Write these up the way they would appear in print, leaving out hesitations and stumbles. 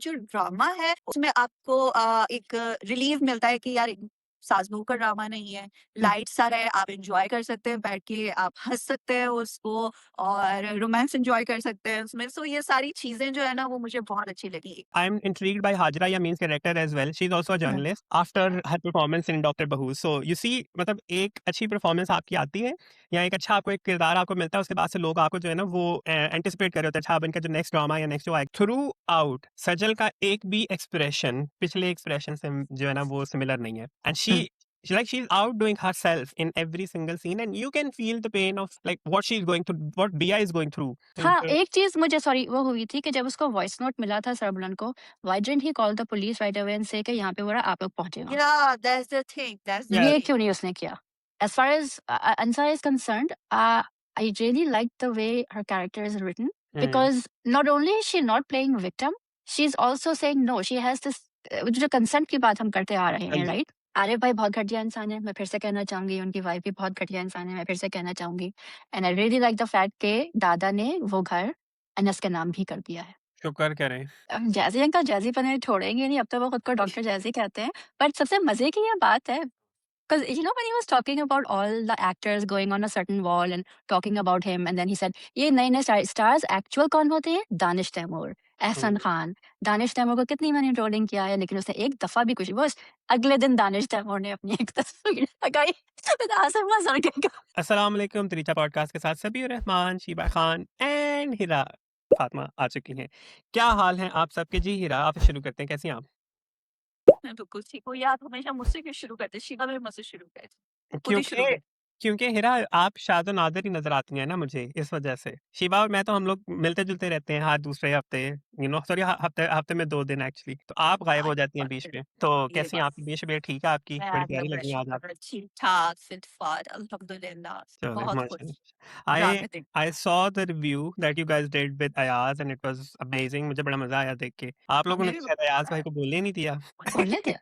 जो ड्रामा है उसमें आपको एक रिलीफ मिलता है कि यार सास बहू का ड्रामा नहीं है, हुँ, लाइट सा है, आप एंजॉय कर सकते हैं बैठ के, आप हंस सकते हैं उसको और रोमांस एंजॉय कर सकते हैं उसमें। सो ये सारी चीजें जो है ना वो मुझे बहुत अच्छी लगी। I'm intrigued by Hajra Yameen's character as well. She's also a hmm, journalist after her performance in Dr. Bahu. So you see मतलब एक अच्छी परफॉर्मेंस आपकी आती है या एक अच्छा आपको एक किरदार आपको मिलता है उसके बाद से लोग आपको जो है ना वो एंटिसिपेट कर रहे होते हैं अच्छा अब इनका जो नेक्स्ट ड्रामा या नेक्स्ट जो आएगा थ्रू आउट सजल का एक भी एक्सप्रेशन पिछले एक्सप्रेशन से जो है ना वो सिमिलर नहीं है and hmm, she's outdoing herself in every single scene and you can feel the pain of like what she's going through what Bia is going through हाँ, एक चीज़ मुझे सॉरी वो हुई थी कि जब उसको वॉइस नोट मिला था सरबलन को, why didn't he call the police right away and से कि यहाँ पे वो रहा, आप लोग पहुँचे वहाँ। या दैट्स द yeah ये थिंग। क्यों नहीं उसने किया? As far as Ansa is concerned, I really like the way her character is written mm, because not only is she not playing victim, she's also saying no. She has this जो consent की बात हम करते आ रहे हाँ हैं, जी right? Arif भाई बहुत घटिया इंसान है, मैं फिर से कहना चाहूँगी, उनकी वाइफ भी बहुत घटिया इंसान है, मैं फिर से कहना चाहूँगी। And I really like the fact कि दादा ने वो घर अनस के नाम भी कर दिया है। शुक्र करें जैज़ी अंकल जैज़ी पन्ने छोड़ेंगे नहीं, अब तो वो खुद को डॉक्टर जैज़ी कहते हैं। बट सबसे मज़े की ये बात है because when he was talking about all the actors going on a certain wall and talking about him, and then he said, "ये नए नए stars actual कौन होते हैं? दानिश तैमूर, एहसन mm. खान, दानिश तैमूर को कितनी मैंने ट्रोलिंग किया है, लेकिन उसने एक दफा भी कुछ बस अगले दिन दानिश तैमूर ने अपनी एक तस्वीर लगाई तो आसमा सर गया। अस्सलाम वालेकुम तरीचा पॉडकास्ट के साथ सबी रहमान शीबा खान एंड हिरा फातिमा आ चुकी हैं क्या हाल है आप सबके जी हिरा आप शुरू करते हैं कैसी हैं मैं बिल्कुल ठीक हूँ। या आप हमेशा मुझसे क्यों शुरू करते? शिवा भी मुझसे शुरू कर, आप खुद ही शुरू क्योंकि कर। क्योंकि हिरा आप शादो नादिर ही नजर आती हैं ना मुझे इस वजह से शिबा और मैं तो हम लोग मिलते जुलते रहते हैं हर दूसरे हफ्ते सॉरी हफ्ते हफ्ते में 2 दिन एक्चुअली तो आप गायब हो आज जाती हैं बात बीच है, में तो ये कैसी हैं बात आपकी तबीयत ठीक है आपकी मैं बड़ी अल्लाह प्यारी का लग रही हैं आज आप शुक्र ठीक-ठाक, फिट-फाट अल्हम्दुलिल्लाह, चलो बहुत खुश, माशाल्लाह राहत है। I saw the review that you guys did with Ayaz and it was amazing मुझे बड़ा मजा आया देख के आप लोगों ने हमें तो भी शायद मज़ा अयाज भाई आया, को बोलने ही नहीं दिया बोलने थे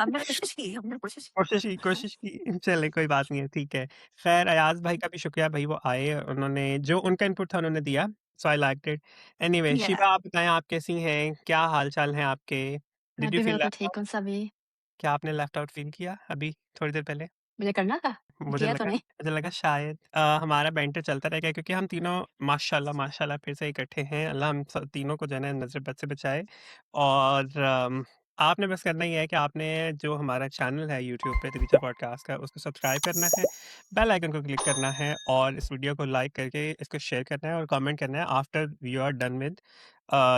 हमने कोशिश की। कोशिश की चले कोई बात नहीं है ठीक है खैर अयाज भाई का भी शुक्रिया भाई वो आए और उन्होंने जो उनका इनपुट था उन्होंने दिया सो आई लाइक्ड इट एनीवे या शिवा आप बताएं आप कैसी हैं क्या हाल चाल हैं आपके मैं डिड यू भी फील बिल्कुल लेफ्ट ठीक आउट हूँ सभी। क्या आपने लेफ्ट आउट फील किया अभी थोड़ी देर पहले मुझे करना था, किया तो नहीं। मुझे लगा शायद हमारा बैंटर चलता रहेगा क्योंकि हम तीनों माशाल्लाह माशाल्लाह फिर से इकट्ठे हैं अल्लाह हम तीनों को जो है ना नजर बद से बचाए और आपने बस करना ही है कि आपने जो हमारा चैनल है यूट्यूब पे तरीचा पॉडकास्ट का उसको सब्सक्राइब करना है बेल आइकन को क्लिक करना है और इस वीडियो को लाइक करके इसको शेयर करना है और कमेंट करना है after you are done with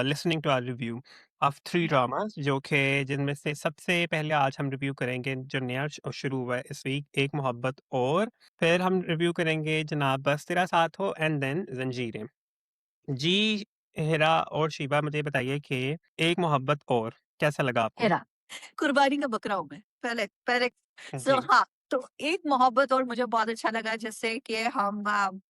listening to our review of 3 dramas जो कि जिनमें से सबसे पहले आज हम रिव्यू करेंगे जो नया शुरू हुआ है इस वीक एक मोहब्बत और फिर हम रिव्यू करेंगे जनाब बस तेरा साथ हो एंड देन जंजीरें जी हिरा और शीबा मुझे बताइए कि एक मोहब्बत और कैसा लगा आपको हेरा, कुर्बानी का बकरा हूँ मैं। पहले पहले सो जी हाँ, तो एक मोहब्बत और मुझे बहुत अच्छा लगा जैसे कि हम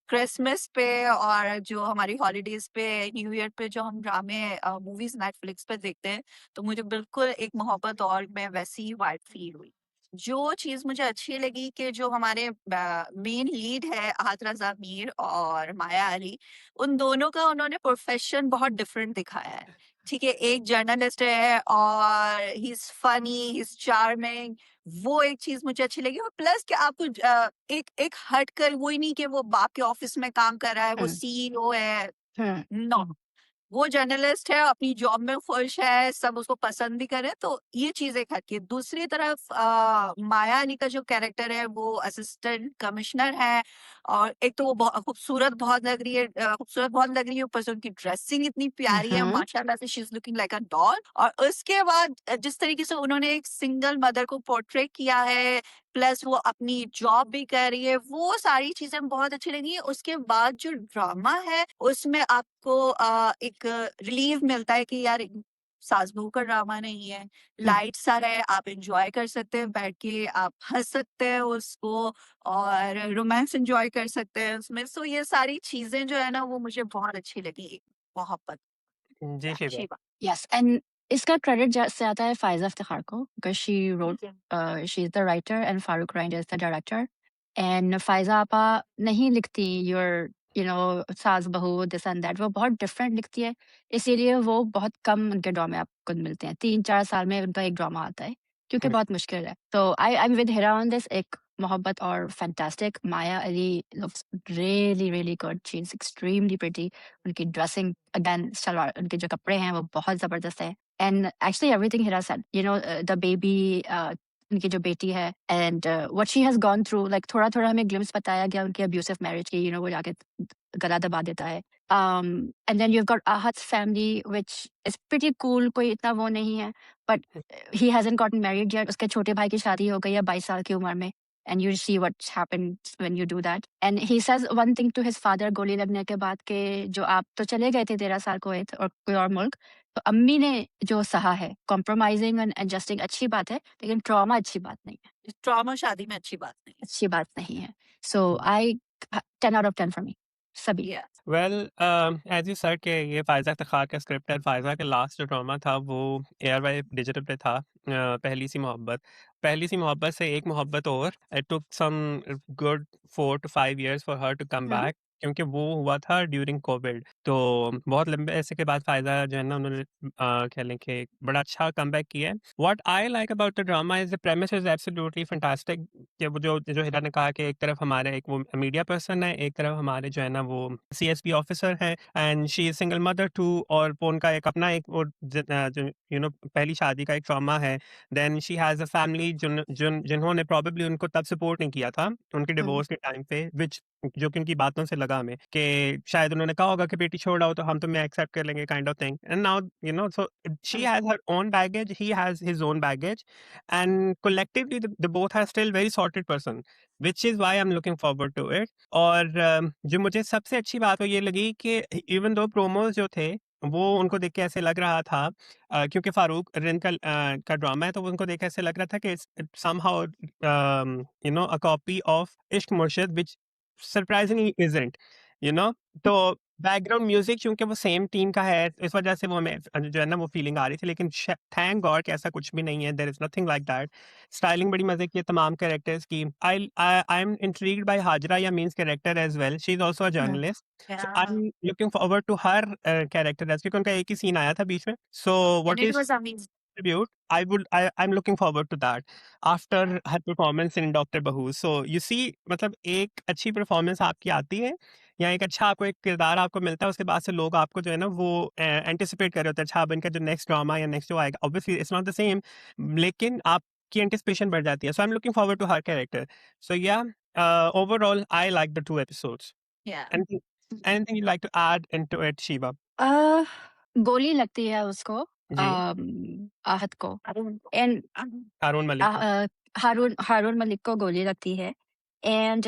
क्रिसमस पे और जो हमारी हॉलिडेज़ पे, न्यू ईयर पे जो हम ड्रामे मूवीज़ नेटफ्लिक्स पे देखते हैं, तो मुझे बिल्कुल एक मोहब्बत और में वैसी ही वाइब फ़ील हुई। जो चीज़ मुझे अच्छी लगी कि जो हमारे मेन लीड है अहात रज़ा मीर और माया अली, उन दोनों का उन्होंने प्रोफ़ेशन बहुत डिफरेंट दिखाया है। ठीक है, एक जर्नलिस्ट है और he is funny, he is charming, वो एक चीज़ मुझे अच्छी लगी और प्लस कि आपको एक एक हटकर वो ही नहीं कि वो बाप के ऑफ़िस में काम कर रहा है, वो हुँ, सीईओ है, हुँ, नो। वो जर्नलिस्ट है, अपनी जॉब में खुश है, सब उसको पसंद भी करें, तो ये चीज़ एक हट के दूसरी तरफ माया अली का जो कैरेक्टर है, वो असिस्टेंट कमिश्नर है और एक तो वो खूबसूरत बहुत लग रही है खूबसूरत बहुत लग रही है, ऊपर से उनकी ड्रेसिंग इतनी प्यारी है, उहुँ, माशाल्लाह से she is looking like a doll और उसके बाद जिस तरीके से उन्होंने एक सिंगल मदर को पोर्ट्रे किया है, प्लस वो अपनी जॉब भी कर रही है, वो सारी चीज़ें बहुत अच्छी लगी। उसके बाद जो ड्रामा है, उसमें आपको एक रिलीफ मिलता है कि यार सास-बहू का ड्रामा नहीं है, हुँ। लाइट सा है, आप एन्जॉय कर सकते हैं बैठ के, आप हँस सकते हैं उसको और रोमांस एन्जॉय कर सकते हैं उसमें। सो ये सारी चीज़ें जो है ना, वो मुझे बहुत अच्छी लगी, मोहब्बत। जी या शिवा शिवा। Yes, and इसका क्रेडिट जाता है फ़ाइज़ा इफ्तिख़ार को because she is the writer and Farooq right is the director and Faiza आपा नहीं लिखती योर सास बहू दिस एंड दैट वो बहुत डिफरेंट लिखती है, इसीलिए वो बहुत कम उनके ड्रामे आपको मिलते हैं। 3-4 साल में उनका एक ड्रामा आता है, क्योंकि बहुत मुश्किल है। तो I am with Hira on this. एक मोहब्बत और fantastic. Maya Ali looks really really good, she is extremely pretty. उनकी ड्रेसिंग अगेन, सलवार, उनके जो कपड़े हैं वो बहुत जबरदस्त है। And actually everything Hira said, the baby, उनकी जो बेटी है, and what she has gone through, like थोड़ा थोड़ा हमें ग्लिम्स बताया गया उनकी अब्यूसिव मैरिज की, वो जाके गला दबा देता है। एंड देन यू गॉट आहत family which is pretty cool, कोई इतना वो नहीं है, but he hasn't gotten married yet. उसके छोटे भाई की शादी हो गई है 22 साल की उम्र में, and you see what's happened when you do that. And he says one thing to his father गोली लगने के बाद, के जो आप तो चले गए थे 13 साल को और कोई और मुल्क, तो अम्मी ने जो सहा है, कॉम्प्रोमाइजिंग एंड एडजस्टिंग अच्छी बात है, लेकिन ट्रॉमा अच्छी बात नहीं है। ट्रॉमा शादी में अच्छी बात नहीं है। अच्छी बात नहीं है। So I 10 out of 10 for me, सभी। Yeah. Well as you sir के ये फायजा इफ्तिखार का स्क्रिप्ट है। फायजा का लास्ट जो ड्रामा था वो एयर वाई डिजिटल पे था, पहली सी मोहब्बत से एक मोहब्बत और। It took some good 4 to 5 years for her to come back, क्योंकि वो हुआ था ड्यूरिंग कोविड। तो बहुत लंबे ऐसे के बाद फायजा जो है ना, उन्होंने कह लें कि बड़ा अच्छा कम बैक किया है। What I like about the drama is the premise is absolutely fantastic. कि वो जो जो हिरा ने कहा कि एक तरफ हमारे एक वो मीडिया पर्सन है, एक तरफ हमारे जो है ना वो सीएसपी ऑफिसर है, and she is single mother too, और वो उनका एक अपना एक वो जो पहली शादी का एक ट्रॉमा है। Then she has a family जिन्होंने प्रॉबेबली उनको तब सपोर्ट नहीं किया था उनके डिवोर्स के टाइम पे, विच जो कि उनकी बातों से लगा हमें कि शायद उन्होंने कहा होगा कि बेटी छोड़ आओ तो हम तुम्हें एक्सेप्ट कर लेंगे, kind of thing. And now so she has her own baggage, he has his own baggage, and collectively the both are still very sorted person, which is why I'm looking forward to it. और जो मुझे सबसे अच्छी बात वो ये लगी कि इवन दो प्रोमोज जो थे वो उनको देख के ऐसे लग रहा था, क्योंकि फारूक रिन का ड्रामा है, तो वो उनको देख के ऐसे लग रहा था कि somehow a copy of इश्क मुर्शिद, which surprisingly isn't, you know। तो बैकग्राउंड म्यूजिक चूंकि वो सेम टीम का है, इस वजह से वो हमें जो है ना वो फीलिंग आ रही थी, लेकिन थैंक गॉड कि ऐसा कुछ भी नहीं है, there is nothing like that. Styling बड़ी मजे की है तमाम कैरेक्टर्स की। I am intrigued by Hajra Yameen's character as well, she is also a journalist, so I Yeah. Am looking forward to her character, as क्योंकि उनका एक ही सीन आया था बीच में। So And what it is was amazing. tribute, I'm looking forward to that after her performance in Dr. Bahu. So you see, मतलब एक अच्छी परफॉर्मेंस आपकी आती है या एक अच्छा आपको एक किरदार आपको मिलता है, उसके बाद से लोग आपको जो है ना वो एंटिसिपेट कर रहे होते हैं, अच्छा अब इनका जो नेक्स्ट ड्रामा या नेक्स्ट जो आएगा, obviously it's not the same, लेकिन आपकी एंटिसिपेशन बढ़ जाती है। So I am looking forward to her character. So yeah overall I like the 2 episodes। Yeah. anything anything you'd like to add into it, Shiva? uh, गोली लगती है उसको, जी। आहत को, Arun. एंड हारून मलिक को। हारून हारून मलिक को गोली लगती है, एंड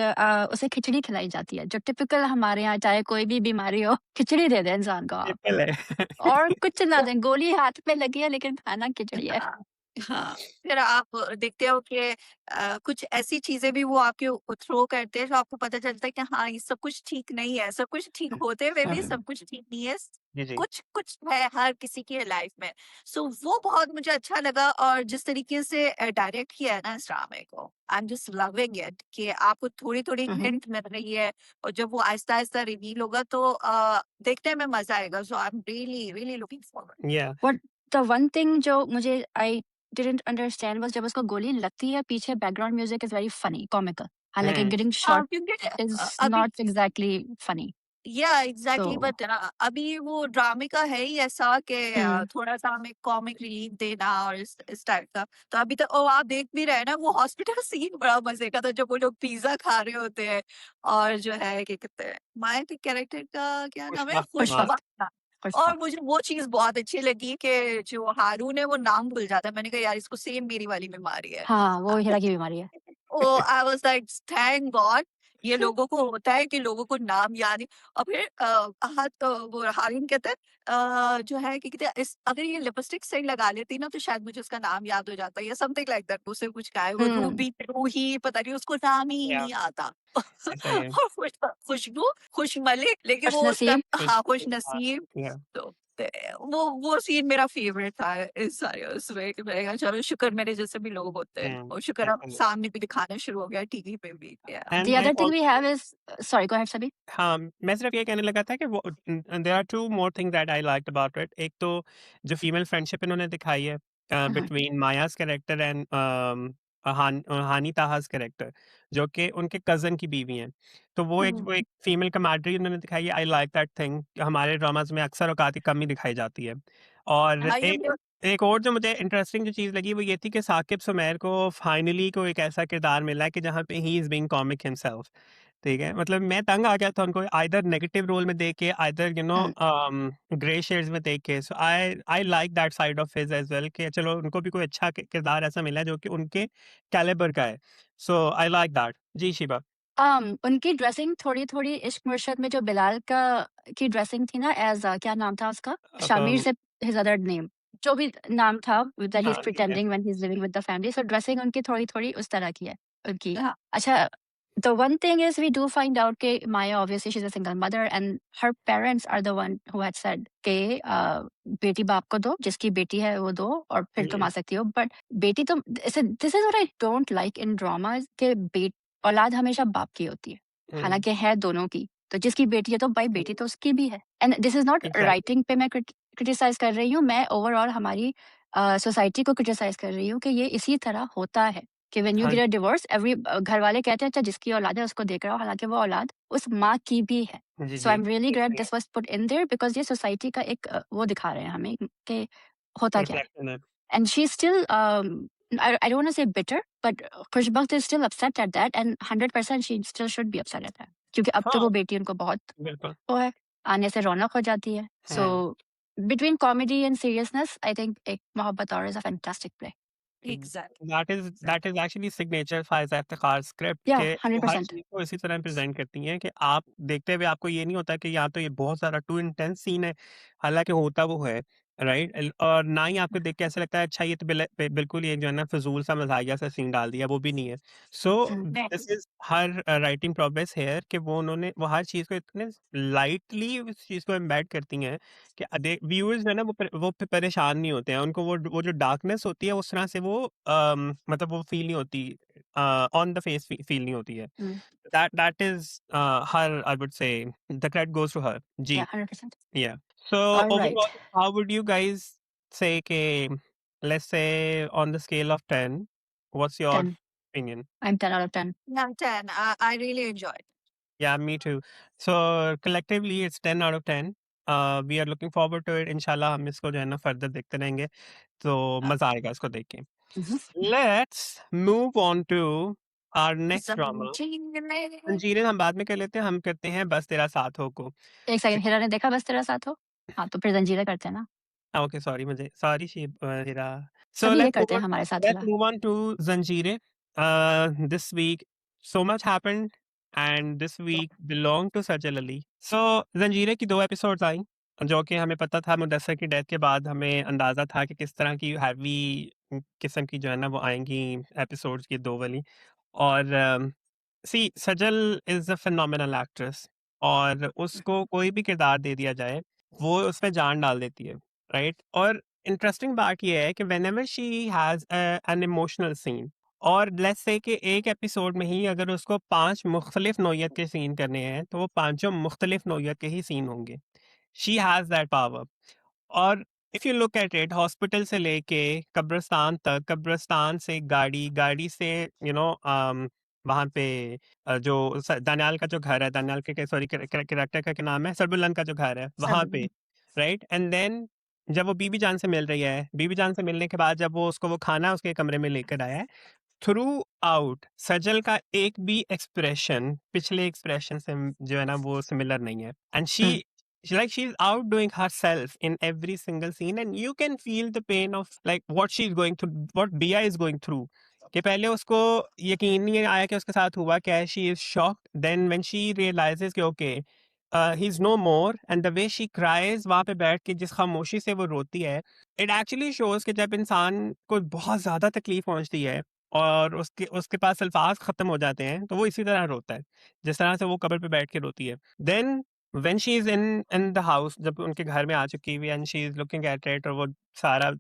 उसे खिचड़ी खिलाई जाती है, जो टिपिकल हमारे यहाँ, चाहे कोई भी बीमारी हो, खिचड़ी दे दे इंसान को आप, ट्रिपल है। और कुछ ना दें। गोली हाथ में लगी है लेकिन खाना खिचड़ी है। हाँ, हाँ। फिर आप देखते हो कि कुछ ऐसी चीजें भी वो आपके थ्रो करते हैं जो आपको पता चलता है कि हाँ, ये सब कुछ ठीक नहीं है, सब कुछ ठीक होते हुए भी सब कुछ ठीक नहीं है, जी जी। कुछ कुछ है हर किसी की लाइफ में। सो वो बहुत मुझे अच्छा लगा, और जिस तरीके से डायरेक्ट किया है ना इस ड्रामे को, I am just loving it, कि आपको थोड़ी थोड़ी हिंट मिल रही है, और जब वो आहिस्ता आहिस्ता रिवील होगा तो देखने में मजा आएगा। So I am really really looking forward. Yeah What the one thing जो मुझे आई डिडंट अंडरस्टैंड was, जब उसको गोली लगती है, पीछे background music is very funny, comical, हालांकि गेटिंग शॉट क्योंकि इज अभी नॉट एग्जैक्टली फनी। या एग्जैक्टली, तो बट अभी वो ड्रामे का है ही ऐसा कि थोड़ा सा हमें कॉमिक रिलीफ देना और इस टाइप का। तो अभी तक आप देख भी रहे हैं ना, वो हॉस्पिटल सीन बड़ा मजे का था, जब वो लोग पिज्जा खा रहे होते हैं, और जो है क्या कहते हैं, माया के कैरेक्टर का क्या नाम है, पुष्पा खुशबा। पुष्पा और मुझे वो चीज बहुत अच्छी लगी कि जो हारून है वो नाम भूल जाता है। मैंने कहा यार, इसको सेम मेरी वाली बीमारी है। हाँ, वो हीरा की बीमारी है। Oh I was like thank god, ये लोगों को होता है कि लोगों को नाम याद नहीं। और फिर वो हारून कहता है जो है कि कहते हैं, इस अगर ये लिपस्टिक सही लगा लेती ना तो शायद मुझे उसका नाम याद हो जाता, या समथिंग लाइक दैट। उसे कुछ कहा है वो रूबी रूही, पता नहीं, उसको नाम ही या नहीं आता। ऐसा ही है। और खुशबू खुश मलिक, लेकिन खुश वो उसका नसीब। हाँ खुश हाँ, नसीब। या तो होते हैं। वो सीन मेरा फ़ेवरेट था इस सारे उसमें कि मैंने कहा चलो शुक्र मेरे जैसे भी लोग होते हैं और शुक्र अब एक्चुअली सामने भी दिखाना शुरू हो गया टीवी पे भी। Yeah and The there other is thing we also have is sorry, go ahead, Sabi. हाँ, मैं सिर्फ़ ये कहने लगा था कि वो there are 2 more things that I liked about it. एक तो जो फीमेल फ्रेंडशिप इन्होंने दिखाई है Mhm, between Maya's character and Hani Taha's character, जो कि उनके कज़न की बीवी हैं। तो वो एक फीमेल कमांडरी उन्होंने दिखाई है, आई लाइक दैट थिंग। हमारे ड्रामाज़ में अक्सर औकात ये कम ही दिखाई जाती है। और हाँ, ये एक और जो मुझे इंटरेस्टिंग जो चीज़ लगी वो ये थी कि साकिब सुमैर को फाइनली को एक ऐसा किरदार मिला है कि जहाँ पे he is being comic himself. ठीक है, मतलब मैं तंग आ गया था उनको आइदर नेगेटिव रोल में देख के, आइदर mhm. ग्रे शेड्स में देख के। So I I like that side of his as well कि चलो उनको भी कोई अच्छा किरदार ऐसा मिला है जो कि उनके कैलिबर का है। So I like that. जी, शिबा। उनकी ड्रेसिंग थोड़ी-थोड़ी इश्क मुर्शद में जो बिलाल का की ड्रेसिंग थी ना एज़ क्या नाम था उसका? अब शामिर से हिज़ अदर नेम जो भी नाम था दैट ही इज़ हाँ, ठीक है। Pretending when he is living with the family so dressing उनकी थोड़ी-थोड़ी उस तरह की है उनकी। हाँ, अच्छा the one thing is we do find out कि Maya obviously she's a single mother and her parents are the one who had said कि बेटी बाप को दो, जिसकी बेटी है वो दो और फिर तुम आ हुँ, सकती हो। बट बेटी तो this is what I don't like in dramas कि औलाद हमेशा बाप की होती है, हुँ, हालाँकि है दोनों की। तो जिसकी बेटी है तो भाई हुँ, बेटी तो उसकी भी है। And this is not exactly. Writing पे मैं क्रिटिसाइज़ कर रही हूँ, मैं ओवरऑल हमारी सोसाइटी को क्रिटिसाइज़ कर रही हूँ कि ये इसी तरह होता है कि व्हेन यू हाँ गेट अ जी, डिवोर्स घर वाले कहते हैं अच्छा जिसकी औलाद है उसको देख रहा हो, हालाँकि वो औलाद उस माँ की भी है। जी, सो आई जी। एम रियली ग्लैड एग्री है, this was put in their because ये सोसाइटी का एक वो दिखा रहे हैं हमें कि होता क्या है। रिफ्लेक्शन है। And she's still I don't want to say bitter, but खुशबख्त is still upset at that, and 100% she still should be upset at that. क्योंकि अब तो हाँ, वो बेटी उनको बहुत बिल्कुल। वो है, आने से रौनक हो जाती है. So hmm. between comedy and seriousness, I think एक मोहब्बत और is a fantastic play. Exactly, that is actually signature Faiza Iftikhar script Yeah, के वो हर 100%. चीज़ को इसी तरह प्रेज़ेंट करती हैं कि आप देखते हुए आपको ये नहीं होता कि या तो ये बहुत ज़्यादा टू इंटेंस सीन है, हालाँकि होता वो है, राइट? और ना ही आपको देख के ऐसा लगता है अच्छा ये तो बिल्कुल ये जो है ना फ़िज़ूल सा मज़ाहिया सा सीन डाल दिया, वो भी नहीं है। सो Mm, this is her writing progress here कि वो हर चीज़ को इतने लाइटली उस चीज़ को एम्बेड करती हैं कि व्यूअर्स जो है ना वो परेशान नहीं होते हैं। उनको वो जो डार्कनेस होती है उस तरह से वो मतलब वो फ़ील नहीं होती ऑन द फेस फ़ील नहीं होती है। mm, that is her I would say the credit goes to her. yeah, जी, 100%. Yeah. So All right. Overall how would you guys say कि let's say on the scale of 10 what's your 10. Opinion? I'm 10 out of 10. yeah, 10 I really enjoyed. Yeah, me too. So collectively it's 10 out of 10. We are looking forward to it. इंशाल्लाह हम इसको जो है ना further देखते रहेंगे। तो Uh, मज़ा आएगा इसको देख के। Mhm. Let's move on to our next drama. Zanjeer. जंजीरें हम बाद में कर लेते हैं, हम करते हैं बस तेरा साथ हो को। एक ज सेकंड, हिरा ने देखा बस तेरा साथ हो? हाँ, तो फिर जंजीरें करते हैं ना? ओके सॉरी सॉरी हिरा। So सभी ये करते हैं हमारे साथ let's Hira. move on to Zanjeerein. This week so much happened and this week belonged to Sajal Ali. So Zanjeerein की 2 एपिसोड्स आई, जो कि हमें पता था मुदस्सर की डेथ के बाद हमें अंदाज़ा था कि किस तरह की हैवी किस्म की जो है ना वो आएँगी एपिसोड्स ये 2 वाली। और सी सजल इज़ अ फिनोमिनल एक्ट्रेस और उसको कोई भी किरदार दे दिया जाए, वो उसमें जान डाल देती है, राइट? और इंटरेस्टिंग बात ये है कि whenever she has an emotional scene और लेट्स से कि एक एपिसोड में ही अगर उसको 5 मुख्तलिफ नौइयत के सीन करने हैं, तो वो पाँचों मुख्तलिफ नौइयत के ही सीन होंगे। She has that power. और if you look at it hospital से लेके कब्रिस्तान तक, कब्रिस्तान से गाड़ी, गाड़ी से वहाँ पे जो दानियाल का जो घर है, दानियाल के सॉरी कैरेक्टर का क्या नाम है, सरबुलंद का जो घर है वहाँ पे, राइट? एंड देन जब वो बीबी जान से मिल रही है, बीबी जान से मिलने के बाद जब वो उसको वो खाना उसके कमरे में लेकर आया है, थ्रू आउट सजल का एक भी एक्सप्रेशन पिछले एक्सप्रेशन से जो है ना वो सिमिलर नहीं है and hmm, she's outdoing herself in every single scene and you can feel the pain of like what she's going through, what Bia is going through कि पहले उसको यकीन नहीं आया कि उसके साथ हुआ क्या है, she is shocked, then when she realizes कि okay he's no more and the way she cries वहाँ पे बैठ के जिस खामोशी से वो रोती है, it actually shows कि जब इंसान को बहुत ज़्यादा तकलीफ पहुँचती है और उसके उसके पास अल्फाज खत्म हो जाते हैं तो वो इसी तरह रोता है जिस तरह से वो कब्र पे बैठ के रोती है। Then when she is in the house, जब उनके घर में आ चुकी हुई है and she is looking at it, और वो सारा,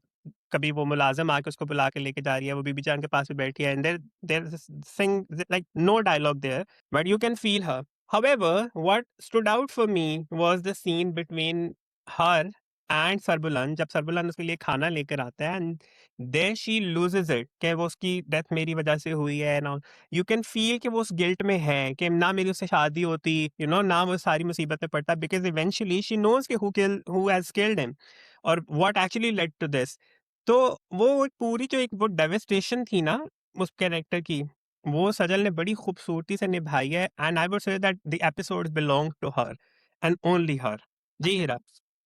कभी वो मुलाज़िम आके उसको बुला के लेके जा रही है, वो बीबी जान के पास भी बैठी है, and there there is thing like no dialogue there, but you can feel her. However, what stood out for me was the scene between her and Sarbulan, जब सरबुलन उसके लिए खाना लेकर आता है, and there she loses it, कि वो उसकी डेथ मेरी वजह से हुई है and all. You can feel कि वो उस गिल्ट में है कि ना मेरी उससे शादी होती, ना वो सारी मुसीबत में पड़ता, बिकॉज इवेंचुअली शी नोज कि हु हैज किल्ड हिम और what actually led to this. तो वो एक पूरी जो एक वो डेविस्टेशन थी ना उस कैरेक्टर की, वो सजल ने बड़ी खूबसूरती से निभाई है, and I would say that the episodes belong to her and only her. जी हीरा।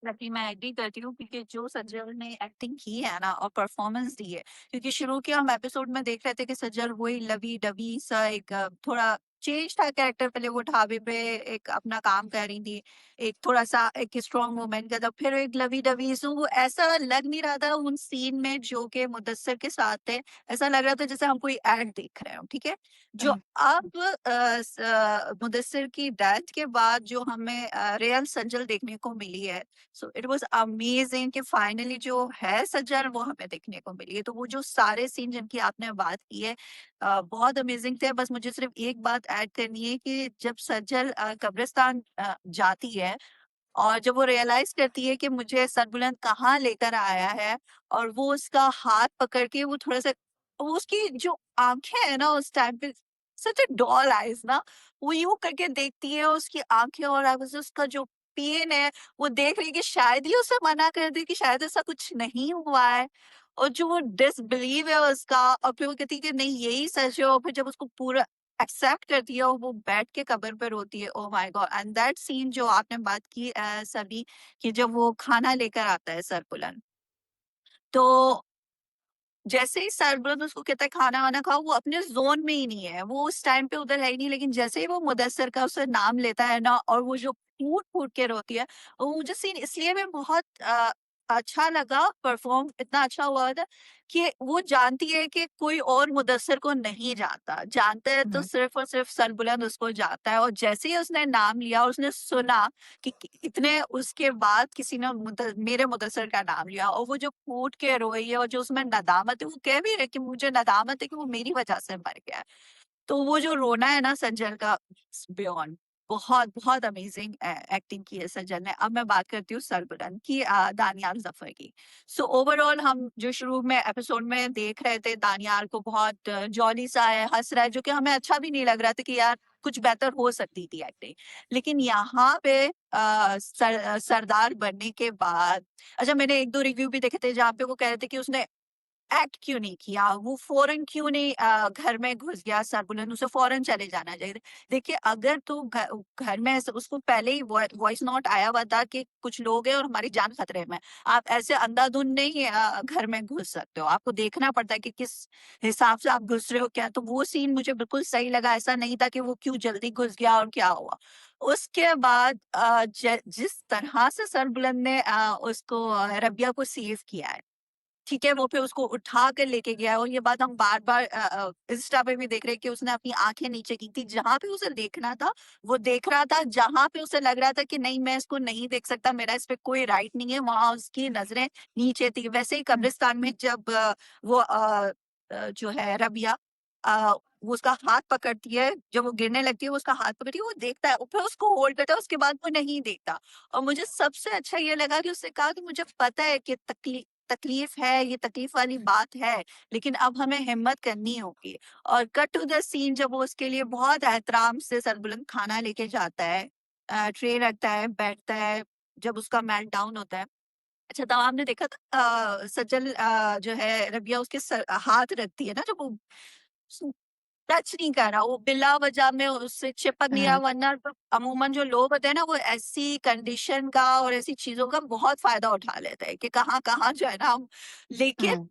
बाकी मैं एग्री करती हूँ क्योंकि जो सज्जल ने एक्टिंग की है ना और परफॉर्मेंस दी है, क्योंकि शुरू के हम एपिसोड में देख रहे थे कि सज्जल वही लवी डबी सा एक थोड़ा चेंज था कैरेक्टर। पहले वो ढाबे पे एक अपना काम कर रही थी, एक थोड़ा सा एक स्ट्रॉन्ग वुमेन का था, फिर एक लवी डबी। सो वो ऐसा लग नहीं रहा था उन सीन में जो कि मुदस्सर के साथ थे, ऐसा लग रहा था जैसे हम कोई एड देख रहे हो। ठीक है, जो अब मुदस्सर की डेथ के बाद जो हमें रियल सज्जल देखने को मिली है, सो इट वाज अमेजिंग कि फाइनली जो है सज्जल वो हमें देखने को मिली है। तो वो जो सारे सीन जिनकी आपने बात की है बहुत अमेजिंग थे। बस मुझे सिर्फ एक बात ऐड करनी है कि जब सज्जल कब्रिस्तान जाती है और जब वो रियलाइज करती है कि मुझे सरबुलंद कहाँ लेकर आया है, और वो उसका हाथ पकड़ के वो थोड़ा सा, वो उसकी जो आंखें है ना उस टाइम पे, सच अ डॉल आईज ना, वो यूं करके देखती है उसकी आंखें, और अब उसका जो पेन है वो देख रही है कि शायद ही उसे मना कर दे, कि शायद ऐसा कुछ नहीं हुआ है। और जो वो डिसबिलीव है उसका, और फिर वो कहती है कि नहीं यही सच है, और फिर जब उसको पूरा एक्सेप्ट करती है और वो बैठ के कब्र पे रोती है। Oh my god! And that scene जो आपने बात की सभी, कि जब वो खाना लेकर आता है सरपुलन, तो जैसे ही सरबरन उसको कहता है खाना-वाना खाओ, वो अपने ज़ोन में ही नहीं है, वो उस टाइम पे उधर है ही नहीं। लेकिन जैसे ही वो मुदस्सिर का उससे नाम लेता है ना, और वो जो फूट-फूट के रोती है, वो मुझे सीन इसलिए भी बहुत अच्छा लगा, परफ़ॉर्म इतना अच्छा हुआ था कि वो जानती है कि कोई और मुदस्सिर को नहीं जानता। जानता है तो सिर्फ़ और सिर्फ़ सरबुलंद उसको जानता है, और जैसे ही उसने नाम लिया और उसने सुना कि इतने उसके बाद किसी ने मेरे मुदस्सिर का नाम लिया, और वो जो फूट के रोई है और जो उसमें नदामत है, वो कह भी रहे कि मुझे नदामत है कि वो मेरी वजह से मर गया है। तो वो जो रोना है ना सज्जल का, बियॉन्ड, बहुत बहुत अमेजिंग एक्टिंग की है सज्जल ने। अब मैं बात करती हूँ सरबरन की, दानियाल जफर की। सो ओवरऑल हम जो शुरू में एपिसोड में देख रहे थे, दानियाल को बहुत जॉली सा है, हंस रहा है, जो कि हमें अच्छा भी नहीं लग रहा था कि यार कुछ बेहतर हो सकती थी एक्टिंग। लेकिन यहाँ पे सरदार बनने के बाद, अच्छा मैंने एक दो रिव्यू भी देखे थे जहाँ पे वो कह रहे थे कि उसने एक्ट क्यों नहीं किया? वो फ़ौरन क्यों नहीं घर में घुस गया सरबुलंद, उसे फ़ौरन चले जाना चाहिए था। देखिए अगर तो घर में ऐसे उसको पहले ही वॉइस नोट आया हुआ था कि कुछ लोग हैं और हमारी जान खतरे में है। आप ऐसे अंधाधुंध नहीं घर में घुस सकते हो। आपको देखना पड़ता है कि किस हिसाब से आप घुस रहे हो क्या। तो वो सीन मुझे बिल्कुल सही लगा, ऐसा नहीं था कि वो क्यों जल्दी घुस गया और क्या हुआ। उसके बाद जिस तरह से सरबुलंद ने उसको रबिया को सेव किया है, ठीक है, वो फिर उसको उठा कर लेके गया, और ये बात हम बार-बार इंस्टा पे भी देख रहे हैं कि उसने अपनी आँखें नीचे की थी। जहाँ पे उसे देखना था, वो देख रहा था। जहाँ पे उसे लग रहा था कि नहीं मैं इसको नहीं देख सकता, मेरा इस पे कोई राइट नहीं है, वहाँ उसकी नज़रें नीचे थी। वैसे ही कब्रिस्तान में जब वो जो है रबिया वो उसका हाथ पकड़ती है, जब वो गिरने लगती है, वो उसका हाथ पकड़ती है, वो देखता है, और फिर उसको होल्ड करता है, उसके बाद वो नहीं देखता। और मुझे सबसे अच्छा ये लगा कि उसने कहा कि मुझे पता है कि तकलीफ है, ये तकलीफ वाली बात है, लेकिन अब हमें हिम्मत करनी होगी। और कट टू द सीन, जब वो उसके लिए बहुत एहतराम से सरबुलंद खाना लेके जाता है, ट्रे रखता है, बैठता है, जब उसका मेल्टडाउन होता है। अच्छा, तब आपने देखा था सज्जल जो है रबिया उसके हाथ रखती है ना, जब वो टच नहीं कर रहा, वो बिला वजह में उससे चिपक नहीं रहा, वरना तो अमूमन जो लोग होते हैं ना, वो ऐसी कंडीशन का और ऐसी चीज़ों का बहुत फ़ायदा उठा लेते हैं कि कहाँ-कहाँ जो है ना हम। लेकिन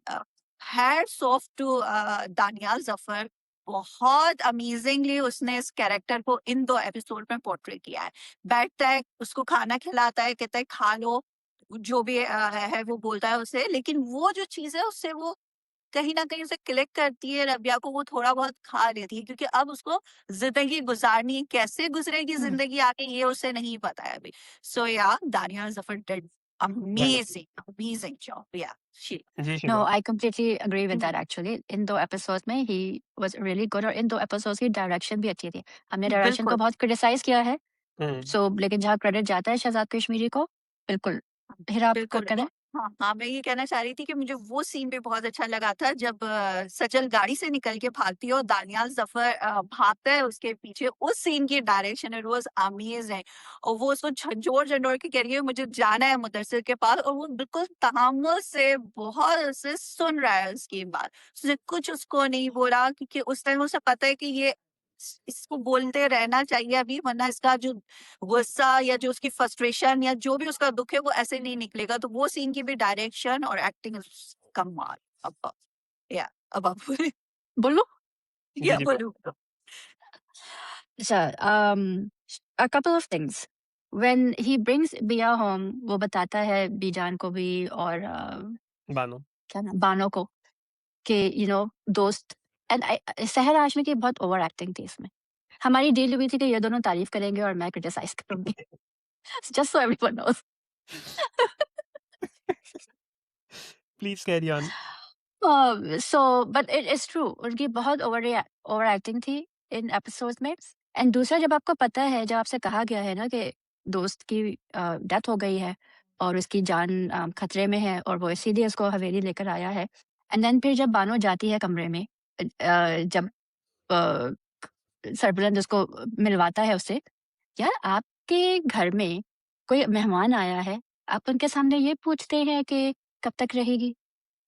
hats off to Danyal Zafar, बहुत अमेज़िंगली उसने इस कैरेक्टर को इन 2 एपिसोड में पोर्ट्रे किया है। बैठता है, उसको खाना खिलाता है, कहता है खा लो, जो भी है वो बोलता है उसे, लेकिन वो जो चीज़ है उससे वो कहीं न कहीं उसे क्लिक करती है रबिया को, वो थोड़ा बहुत खा लेती है क्योंकि अब उसको ज़िंदगी गुज़ारनी है, कैसे गुज़रेगी ज़िंदगी आगे ये उसे नहीं पता है अभी। So yeah Dania Zafar did Wonderful. Amazing job yeah she जी, No, Shiva. I completely agree with that हुँ, actually. इन 2 एपिसोड्स में he was really good और इन 2 एपिसोड्स की डायरेक्शन भी अच्छी थी। हमने डायरेक्शन को बिल्कुल। बहुत क्रिटिसाइज़ किया है, हुँ, सो लेकिन जहाँ क्रेडिट जाता है शहज़ाद कश्मीरी को, बिल्कुल। हिरा आप बिल्कुल, करें? हाँ, हाँ, मैं ये कहना चाह रही थी कि मुझे वो सीन भी बहुत अच्छा लगा था जब सजल गाड़ी से निकल के भागती है और दानियाल ज़फ़र भागता है उसके पीछे, उस सीन की डायरेक्शन इट वाज़ अमेज़िंग और वो उसको झंझोर-झंझोर के कह रही है मुझे जाना है मुदस्सिर के पास और वो बिल्कुल तहम्मुल से बहुत से सुन रहा है उसकी बात। उसने कुछ उसको नहीं बोला क्योंकि उस टाइम उसे पता है कि ये इसको बोलते रहना चाहिए अभी वरना इसका जो गुस्सा या जो उसकी फ्रस्ट्रेशन या जो भी उसका दुःख है वो ऐसे नहीं निकलेगा। तो वो सीन की भी डायरेक्शन और एक्टिंग इज़ कमाल। अब या अब आप बोलिए बोलूँ? जी, या जी। बोलूँ? अच्छा a couple of things. When he brings Bia home, वो बताता है बीजान को भी और बानो। क्या नाम बानो को कि दोस्त एंड सहर हाशमी की बहुत ओवर एक्टिंग थी इसमें। हमारी डील हुई थी कि ये दोनों तारीफ करेंगे और मैं क्रिटिसाइज करूंगी। Just so everyone knows. Please carry on. So but it is true उनकी बहुत ओवर एक्टिंग थी इन एपिसोड्स में। एंड दूसरा जब आपको पता है जब आपसे कहा गया है ना कि दोस्त की डेथ हो गई है और उसकी जान खतरे में है और वो इसीलिए उसको हवेली लेकर आया है। एंड देन फिर जब बानो जाती है कमरे में जब अ, सरबलंद उसको मिलवाता है उससे, यार आपके घर में कोई मेहमान आया है, आप उनके सामने ये पूछते हैं कि कब तक रहेगी?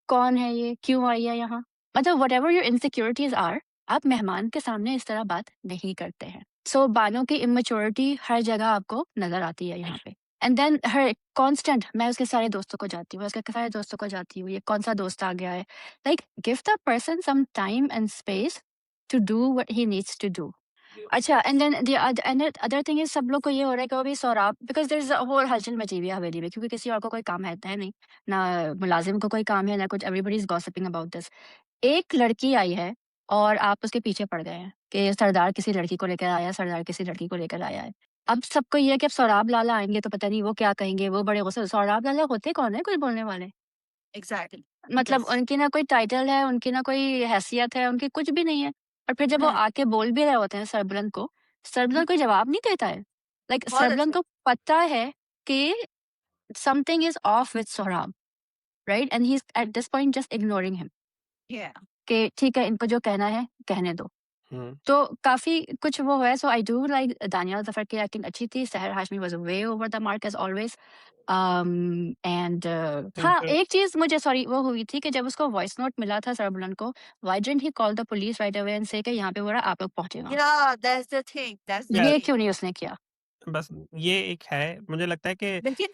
कौन है ये? क्यों आई है यहाँ? मतलब व्हाटएवर योर इनसिक्योरिटीज़ आर, आप मेहमान के सामने इस तरह बात नहीं करते हैं। सो बानो की इमैच्योरिटी हर जगह आपको नज़र आती है यहाँ पे। एंड देन हर कांस्टेंट मैं उसके सारे दोस्तों को जानती हूँ, उसके सारे दोस्तों को जानती हूँ, ये कौन-सा दोस्त आ गया है? Like give the person some time and space to do what he needs to do. अच्छा and then other thing is सब लोग को ये हो रहा है कि वो भी सौराब because there is a whole हलचल मची हुई है हवेली में क्योंकि किसी और को कोई काम है नहीं। ना मुलाज़िम को कोई काम है, ना कुछ everybody is gossiping about this. एक लड़की आई है और आप उसके पीछे पड़ गए हैं कि सरदार किसी लड़की को लेकर आया है, सरदार किसी लड़की को लेकर आया है। अब सबको ये है कि अब सौराब लाला आएँगे तो पता नहीं वो क्या कहेंगे, वो बड़े गुस्से सौराब लाला होते कौन है कुछ बोलने वाले? एग्ज़ैक्टली मतलब यस। उनकी ना कोई टाइटल है, उनकी ना कोई हैसियत है, उनकी कुछ भी नहीं है। और फिर जब वो हुँ, आके बोल भी रहे होते हैं सरबलंद को, सरबलंद कोई जवाब नहीं देता है। लाइक बहुत सरबलंद अच्छा। को पता है कि something is of with Sohrab, right? And he is at this point just ignoring him या कि ठीक है, इनको जो कहना है, कहने दो। हुँ, तो काफ़ी कुछ वो है so I do like Daniyal Zafar की एक्टिंग अच्छी थी, Sehar Hashmi was way over the mark as always. And thank हाँ, यू। एक चीज़ मुझे सॉरी वो हुई थी कि जब उसको वॉइस नोट मिला था सरबलंद को, why didn't he call the police right away and से कि यहाँ पे वो रहा आप लोग पहुँचे वहाँ? या दैट्स द या ये थिंग। क्यों नहीं उसने किया? बस ये एक है, मुझे लगता है कि लेकिन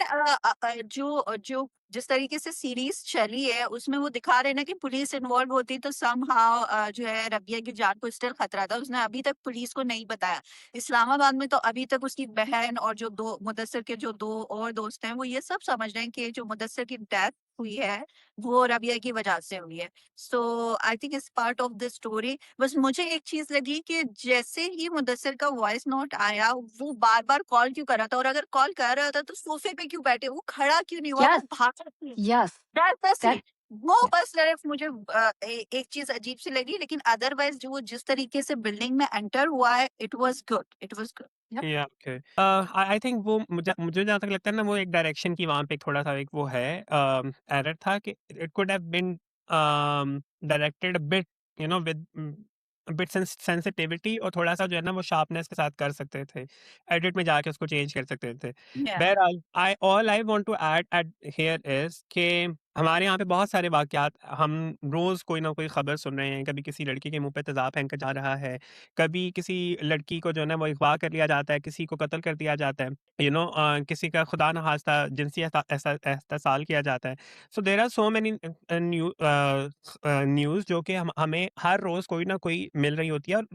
जो जिस तरीके से सीरीज़ चली है, उसमें वो दिखा रहे हैं ना कि पुलिस इन्वॉल्व होती तो समहाउ जो है रबिया की जान को स्टिल खतरा था। उसने अभी तक पुलिस को नहीं बताया। इस्लामाबाद में तो अभी तक उसकी बहन और जो 2 मुदस्सिर के जो 2 और दोस्त हैं, वो ये सब समझ रहे हैं कि जो मुदस्सिर की डेथ हुई है, वो रबिया की वजह से हुई है। So I think it's part of the story. बस मुझे एक चीज़ लगी कि जैसे ही मुदस्सिर का वॉइस नोट आया, वो बार-बार कॉल क्यों कर रहा था और अगर कॉल कर रहा था तो सोफ़े पे क्यों बैठे? वो खड़ा क्यों नहीं हुआ? वो यस, भागा क्यों? Yes, that's the that scene. वो बस सिर्फ मुझे एक चीज़ अजीब सी लगी लेकिन अदरवाइज़ जो वो जिस तरीके से बिल्डिंग में एंटर हुआ है, it was good, it was good. या या ओके। आई थिंक वो मुझे मुझे जहाँ तक लगता है ना वो एक डायरेक्शन की वहाँ पे थोड़ा-सा एक वो है एरर था कि it could have been directed a bit with bit sensitivity और थोड़ा-सा जो है ना वो शार्पनेस के साथ कर सकते थे। एडिट में जाके उसको चेंज कर सकते थे। या बहरहाल I want to add at here is कि हमारे यहाँ पे बहुत सारे वाक़यात हम रोज़ कोई ना कोई खबर सुन रहे हैं। कभी किसी लड़की के मुँह पे तेज़ाब फेंका जा रहा है, कभी किसी लड़की को जो है ना वो अगवा कर लिया जाता है, किसी को कत्ल कर दिया जाता है, किसी का खुदा न खास्ता जिनसी इस्तेसाल किया जाता है। So there are so many news जो कि हमें हर रोज़ कोई ना कोई मिल रही होती है और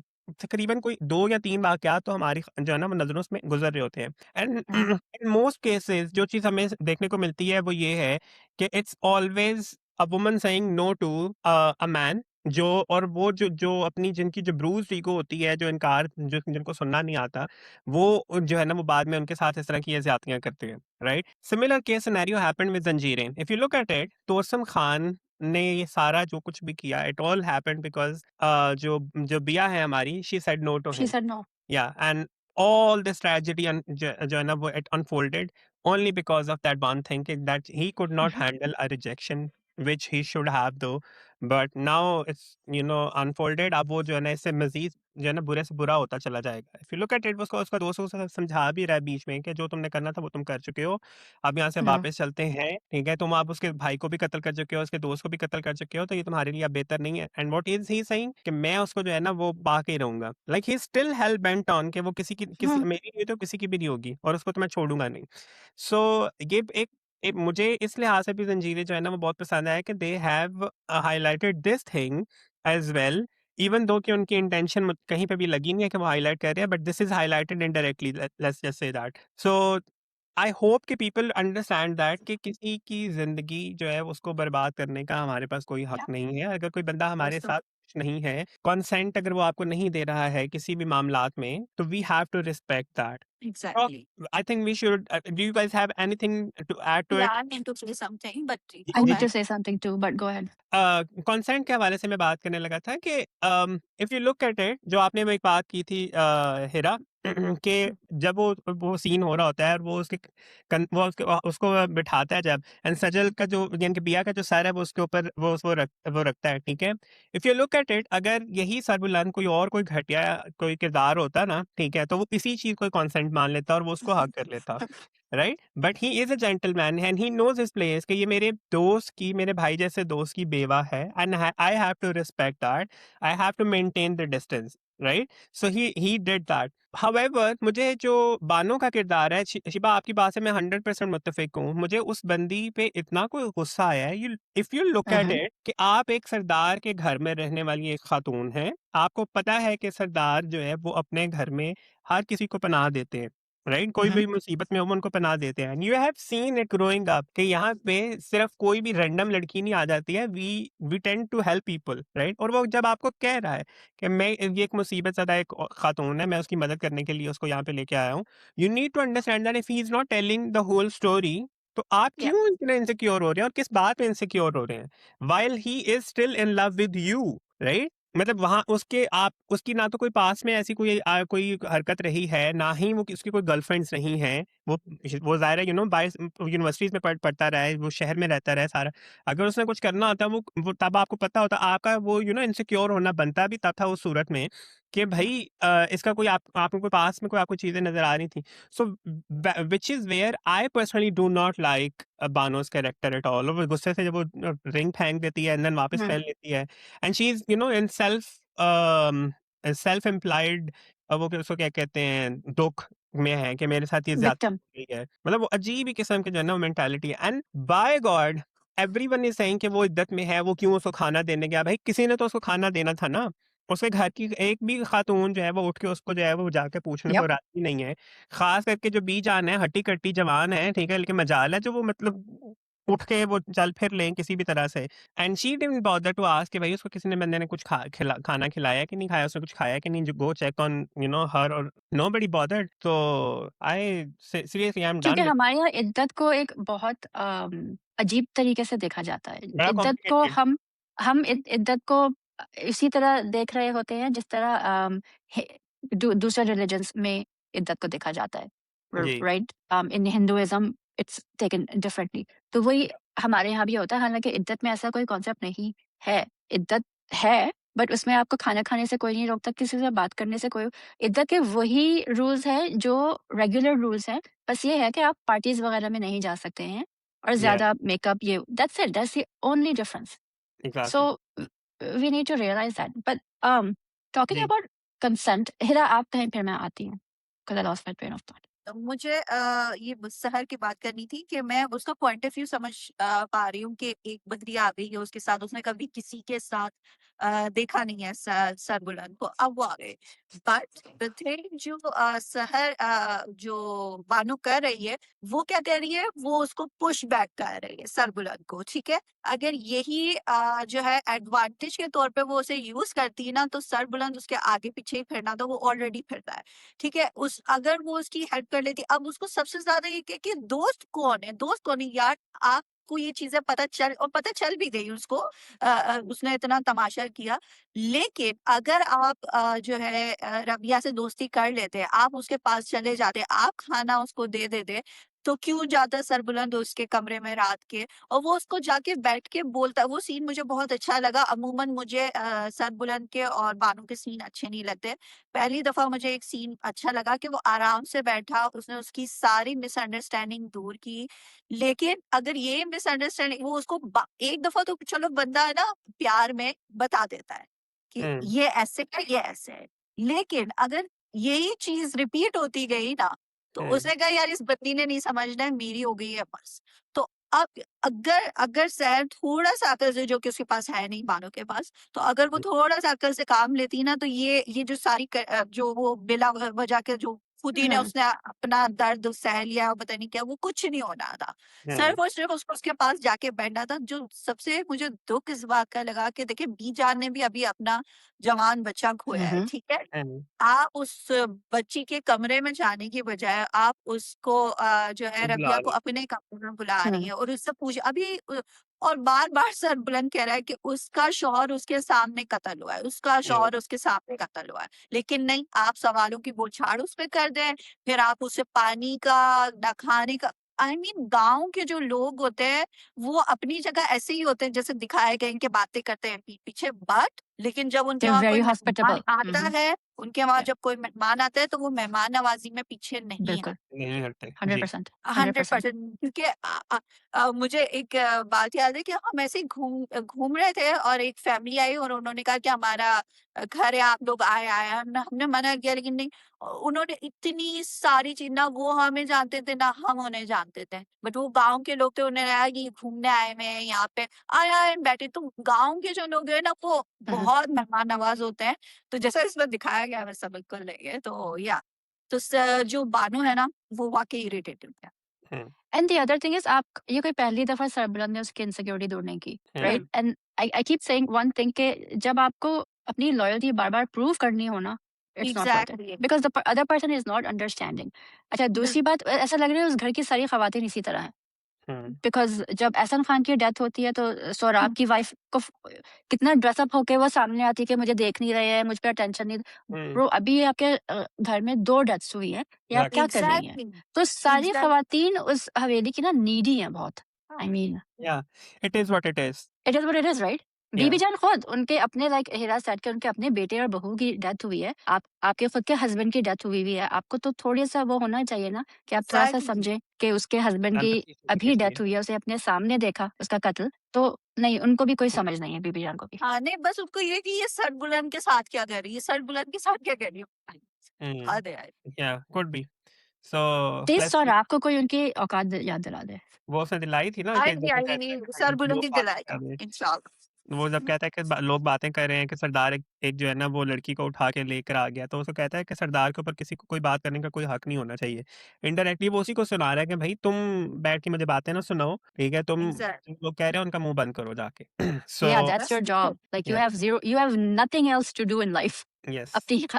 तकरीबन कोई 2 या 3 वाक़यात तो हमारी जो है ना वो नज़रों में गुज़र रहे होते हैं। And hmm, in most cases जो चीज़ हमें देखने को मिलती है वो ये है कि it's always a woman saying no to a man, जो और वो जो जो अपनी जिनकी जो ब्रूज्ड ईगो होती है, जो इनकार जो जिनको सुनना नहीं आता, वो जो है ना वो बाद में उनके साथ इस तरह की ज्यादतियां करते हैं, right? Similar case scenario happened with Zanjeerein. If you look at it, Tosam Khan ने ये सारा जो कुछ भी किया, इट ऑल हैपेंड बिकॉज जो जो बिया है हमारी, she said no to She him. said no. Yeah, and all this tragedy जो है ना वो it unfolded only because of that one thing that he could not Mhm. handle a rejection which he should have though, but now it's unfolded। अब वो जो है ना इससे मजीद जो है ना बुरे से बुरा होता चला जाएगा। If you look at it, उसको उसका दोस्त उसे समझा भी रहा है बीच में कि जो तुमने करना था वो तुम कर चुके हो, अब यहाँ से Yeah. वापस चलते हैं, ठीक है? तुम आप उसके भाई को भी कत्ल कर चुके हो, उसके दोस्त को भी कत्ल कर चुके हो, तो ये तुम्हारे लिए अब बेहतर नहीं है। And what is he saying कि मैं उसको जो है ना वो पा के ही रहूंगा, like he still hello bent on कि वो किसी Hmm. मेरी नहीं तो किसी की भी नहीं होगी, और उसको तो मैं छोड़ूंगा नहीं। सो ये एक मुझे इस लिहाज से भी जंजीरें जो है ना वो बहुत पसंद आया कि they have highlighted this thing as well, even though कि उनकी इंटेंशन कहीं पे भी लगी नहीं है कि वो हाईलाइट कर रहे हैं, but this is highlighted indirectly, let's just say that. So I hope कि पीपल अंडरस्टैंड दैट कि किसी की जिंदगी जो है उसको बर्बाद करने का हमारे पास कोई हक Yeah, नहीं है। अगर कोई बंदा हमारे understood. साथ कुछ नहीं है, कंसेंट अगर वो आपको नहीं दे रहा है किसी भी मामलात में, तो we have to respect that. Exactly. I think we should, do you guys have anything to add to Yeah, it? I meant to say something, but I go need ahead. to say something too, but go ahead. Consent के हवाले से मैं बात करने लगा था कि if you look at it, जो आपने वो एक बात की थी हिरा, कि जब वो सीन हो रहा होता है और वो वो उसको बिठाता है जब, एंड सजल का जो यानी कि बिया का जो सर है वो उसके ऊपर वो रखता है, ठीक है? If you look at it, अगर यही सरबुलंद कोई और कोई घटिया कोई किरदार होता ना, ठीक है, तो वो इसी चीज को कंसेंट मान लेता और वो उसको हक कर लेता, right? But he is a gentleman and he knows his place कि ये मेरे दोस्त की, मेरे भाई जैसे दोस्त की बेवा है, and I have to respect that, I have to maintain the distance, right? So he did that. However, मुझे जो बानो का किरदार है, शिबा आपकी बात से मैं 100% मुत्तफिक हूँ, मुझे उस बंदी पे इतना कोई गुस्सा आया है। You if you look eight Uh-huh. It कि आप एक सरदार के घर में रहने वाली एक खातून है, आपको पता है कि सरदार जो है वो अपने घर में हर किसी को पनाह देते हैं, राइट? कोई Uh-huh. भी मुसीबत में हो वो उनको पनाह देते हैं। You have seen it growing up कि यहाँ पे सिर्फ कोई भी रैंडम लड़की नहीं आ जाती है, we tend to help people, right? और वो जब आपको कह रहा है कि मैं ये एक मुसीबत ज़्यादा एक खातून है, मैं उसकी मदद करने के लिए उसको यहाँ पे लेके आया हूँ, you need to understand that if he is not telling the whole story, तो आप Yeah, क्यों इतने इनसिक्योर हो रहे हैं और किस बात पे इनसिक्योर हो रहे हैं, while he is still in love with you, right? मतलब वहां उसके आप उसकी ना तो कोई पास में ऐसी कोई हरकत रही है, ना ही वो उसकी कोई गर्लफ्रेंड्स रही हैं। वो जाहिर है बाहर यूनिवर्सिटीज में पढ़ता रहा है, वो शहर में रहता रहा है सारा। अगर उसने कुछ करना होता वो तब आपको पता होता, आपका वो इनसिक्योर होना बनता भी तब था उस सूरत में कि Yeah. भाई इसका कोई आपको कोई पास में कोई आपको चीजें नजर आ रही थी। So which is where I personally do not like Bano's character at all. वो गुस्से से जब वो रिंग फेंक देती है एंड देन वापस Uh-huh. पहन लेती है, and she is in self employed, वो उसको क्या कहते हैं, दुख में है कि मेरे साथ ये ज्यादा Victim. हो गई है। मतलब वो अजीब ही किस्म की जो है ना मेंटालिटी है। And by god everyone is saying कि वो इद्दत में है, वो क्यों उसको खाना देने गया? भाई किसी ने तो उसको खाना देना था ना। उसके घर की एक भी खातून जो है वो उठ के उसको जो है वो जाके पूछने को Yep. राजी नहीं है। खास करके जो बीजान है, हट्टी-कट्टी जवान है, ठीक है? लेकिन मजाल है जो वो मतलब उठ के वो चल फिर लें किसी भी तरह से। And she didn't bother to ask कि भाई उसको किसी ने बंदे ने कुछ खाना खिलाया कि नहीं खाया, उसने कुछ खाया कि नहीं, जो गो चेक ऑन हर, और नोबडी बॉदर्ड। तो आई सीरियसली आई एम क्योंकि डन विद, हमारे यहाँ इद्दत को एक बहुत अजीब तरीके से देखा जाता है। बड़ा इद्दत को कॉम्प्लिकेटेड। हम इद्दत को इसी तरह देख रहे होते हैं जिस तरह दूसरे रिलीजन्स में इद्दत को देखा जाता है, जी, right? In Hinduism it's taken differently. तो वही हमारे यहाँ भी होता है, हालांकि इद्दत में ऐसा कोई कॉन्सेप्ट नहीं है। इद्दत है, बट उसमें आपको खाना खाने से कोई नहीं रोकता, किसी से बात करने से कोई। इद्दत के वही रूल्स हैं जो रेगुलर रूल्स हैं, बस ये है कि आप पार्टीज वगैरह में नहीं जा सकते हैं और या ज्यादा मेकअप, ये that's it, that's the only difference. So exactly. We need to realise that. But talking जी, अबाउट कंसेंट, हिरा आप कहीं, फिर मैं आती हूँ, because I lost my train of thought. मुझे ये सहर की बात करनी थी कि मैं उसका पॉइंट ऑफ व्यू समझ पा रही हूँ कि एक बकरी आ गई है उसके साथ, उसने कभी किसी के साथ देखा नहीं है सरबुलंद को, अब वो आ गए। बट द थिंग जो सहर जो बानो कर रही है, वो क्या कर रही है, वो उसको पुश बैक कर रही है सरबुलंद को, ठीक है। अगर यही जो है एडवांटेज के तौर पे वो उसे यूज करती है ना, तो सरबुलंद उसके आगे पीछे ही फिरना था, वो ऑलरेडी फिरता है, ठीक है। उस अगर वो उसकी हेल्प कर लेती, अब उसको सबसे ज्यादा ये कि दोस्त कौन है, दोस्त कौन है यार, आपको ये चीजें पता चल, और पता चल भी गई उसको, उसने इतना तमाशा किया। लेकिन अगर आप जो है रबिया से दोस्ती कर लेते, आप उसके पास चले जाते, आप खाना उसको दे देते, तो क्यों जाता सरबुलंद उसके कमरे में रात के, और वो उसको जाके बैठ के बोलता। वो सीन मुझे बहुत अच्छा लगा। अमूमन मुझे सरबुलंद के और बानो के सीन अच्छे नहीं लगते। पहली दफा मुझे एक सीन अच्छा लगा कि वो आराम से बैठा, उसने उसकी सारी मिसअंडरस्टैंडिंग दूर की। लेकिन अगर ये मिसअंडरस्टैंडिंग वो उसको एक दफा तो चलो बंदा है ना, प्यार में बता देता है कि हुँ, ये ऐसे है, ये ऐसे है। लेकिन अगर यही चीज रिपीट होती गई ना, तो हुँ, उसने कहा यार इस बंदी ने नहीं समझना है, मेरी हो गई है बस। तो अब अगर अगर सैर थोड़ा सा अकल से, जो कि उसके पास है नहीं बानो के पास, तो अगर वो हुँ, थोड़ा सा अकल से काम लेती ना, तो ये जो सारी जो वो बिला वजह के जो खुद ही ने हुँ, उसने अपना दर्द सह लिया, और पता नहीं क्या, वो कुछ नहीं होना था। हुँ, सिर्फ और सिर्फ उसको उसके पास जाके बैठना था। जो सबसे मुझे दुख इस बात का लगा कि देखिए बीजान ने भी अभी अपना जवान बच्चा खोया है, हुँ, ठीक है। हुँ, आप उस बच्ची के कमरे में जाने की बजाय आप उसको जो है बुला रबिया को रही अपने कमरे में बुला रही हुँ, हैं, और उससे पूछ अभी और बार-बार सर बुलंद कह रहा है कि उसका शौहर उसके सामने कत्ल हुआ है, उसका हुँ, शौहर उसके सामने कत्ल हुआ है। लेकिन नहीं, आप सवालों की बौछार उस पे कर दें, फिर आप उसे पानी का, ना खाने का। आई मीन गाँव के जो लोग होते हैं, वो अपनी जगह ऐसे ही होते हैं जैसे दिखाए गए हैं कि बातें करते हैं पीठ पीछे, बट लेकिन जब उनके they're वहाँ कोई very मेहमान hospitable. आता Mhm. है, उनके वहाँ Yeah, जब कोई मेहमान आता है, तो वो मेहमान नवाज़ी में पीछे नहीं बिल्कुल, हटते। नहीं हटते। जी। 100%, 100%. 100% क्योंकि मुझे एक बात याद है कि हम ऐसे ही घूम रहे थे, और एक फैमिली आई और उन्होंने कहा कि हमारा घर है, आप लोग आए आए। हमने मना किया, लेकिन नहीं। उन्होंने इतनी सारी चीज, ना वो हमें जानते थे ना हम उन्हें जानते थे, बट वो गांव के लोग थे, उन्हें लगा कि घूमने आए हुए हैं यहाँ पे, आए आए बैठे। तो गांव के जो लोग हैं ना, वो Mhm. बहुत मेहमान नवाज होते हैं। तो जैसा इसमें दिखाया गया वैसा बिल्कुल नहीं है, तो या तो जो बानो है ना, वो वाकई इरिटेटिंग है। हुँ, and the other thing is आप ये कोई पहली दफा सरबलंद ने उसकी इनसिक्योरिटी दूर नहीं की हुँ, right and I keep saying one thing के जब आपको अपनी लॉयल्टी बार बार प्रूव करनी हो ना it's not worth it exactly. Because the other person is not understanding अच्छा दूसरी बात ऐसा लग रहा है उस घर की सारी खवातीन इसी तरह हैं हुँ, बिकॉज जब एहसन खान की डेथ होती है तो सोराब की वाइफ को कितना ड्रेसअप होके वो सामने आती है कि मुझे देख नहीं रहे हैं मुझ पर अटेंशन नहीं हुँ, ब्रो अभी ये आपके घर में 2 डेथ्स हुई हैं ये आप क्या एग्ज़ैक्टली। कर रही हैं एग्जैक्टली। तो सारी एग्जैक्ट खवातीन उस हवेली की ना नीडी हैं बहुत आई मीन या, it is what it is. It is what it is right या, बीबी जान खुद उनके अपने लाइक हीरा सेट के उनके अपने बेटे और बहू की डेथ हुई है आप आपके खुद के हस्बैंड की डेथ हुई हुई है आपको तो थोड़ी सा वो होना चाहिए ना कि आप थोड़ा सा एग्जैक्टली। समझें कि उसके हस्बैंड की एम्पैथी सीखनी अभी चाहिए। डेथ हुई है उसे अपने सामने देखा उसका कत्ल तो नहीं उनको भी कोई हुँ, समझ नहीं है बीबी जान को भी हाँ, नहीं बस उसको ये कि ये सरबुलंद के साथ क्या कर रही है, सरबुलंद के साथ क्या कर रही है। हुँ, हद है यार। Yeah could be. So test let's और सी। आपको कोई उनकी औकात याद दिला दे वो उसने दिलाई थी ना कि आई जब वो कहता है आई कि भाई सरबुलंद लोग की बातें दिलाएगा कर रहे हैं, इंशाल्लाह। वो जब कहता है कि लोग बातें कर रहे हैं कि सरदार एक एक जो है ना वो लड़की को उठा के लेकर आ गया, तो उसको कहता है कि सरदार के ऊपर किसी को कोई बात करने का कोई हक नहीं होना चाहिए। इनडायरेक्टली वो उसी को सुना रहा है कि भाई तुम बैठ के मुझे बातें ना सुनाओ, ठीक है? एग्जैक्ट। तुम लोग कह रहे हो उनका मुँह बंद करो जाके। या सो दैट्स बस your job like yeah, you have nothing else to do in life yes.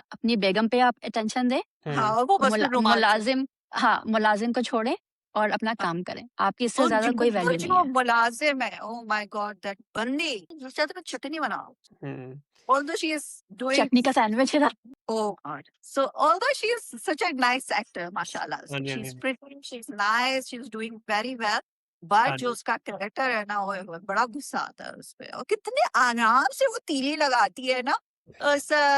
अपनी बेगम पे आप अटेंशन दें हाँ, हुँ, और वो बस फिर रोमांस है। मुलाजिम हाँ मुलाजिम को छोड़ें और अपना हाँ, काम करें आपकी इससे और ज्यादा कोई वो वैल्यू नहीं जो है मुलाजिम है, ओह माय गॉड दैट बंदी, सोचा था मैं चटनी बनाऊं। हुँ, Although she is doing, चटनी का सैंडविच है ना oh God. So although she is such a nice actor, mashallah, हाँ जी, हाँ she's जी, pretty, she's nice, she's doing very well. But हाँ जो जी। उसका कैरेक्टर है ना, वो बड़ा गुस्सा आता है उस पे, और कितने आराम से वो तीली लगाती है ना।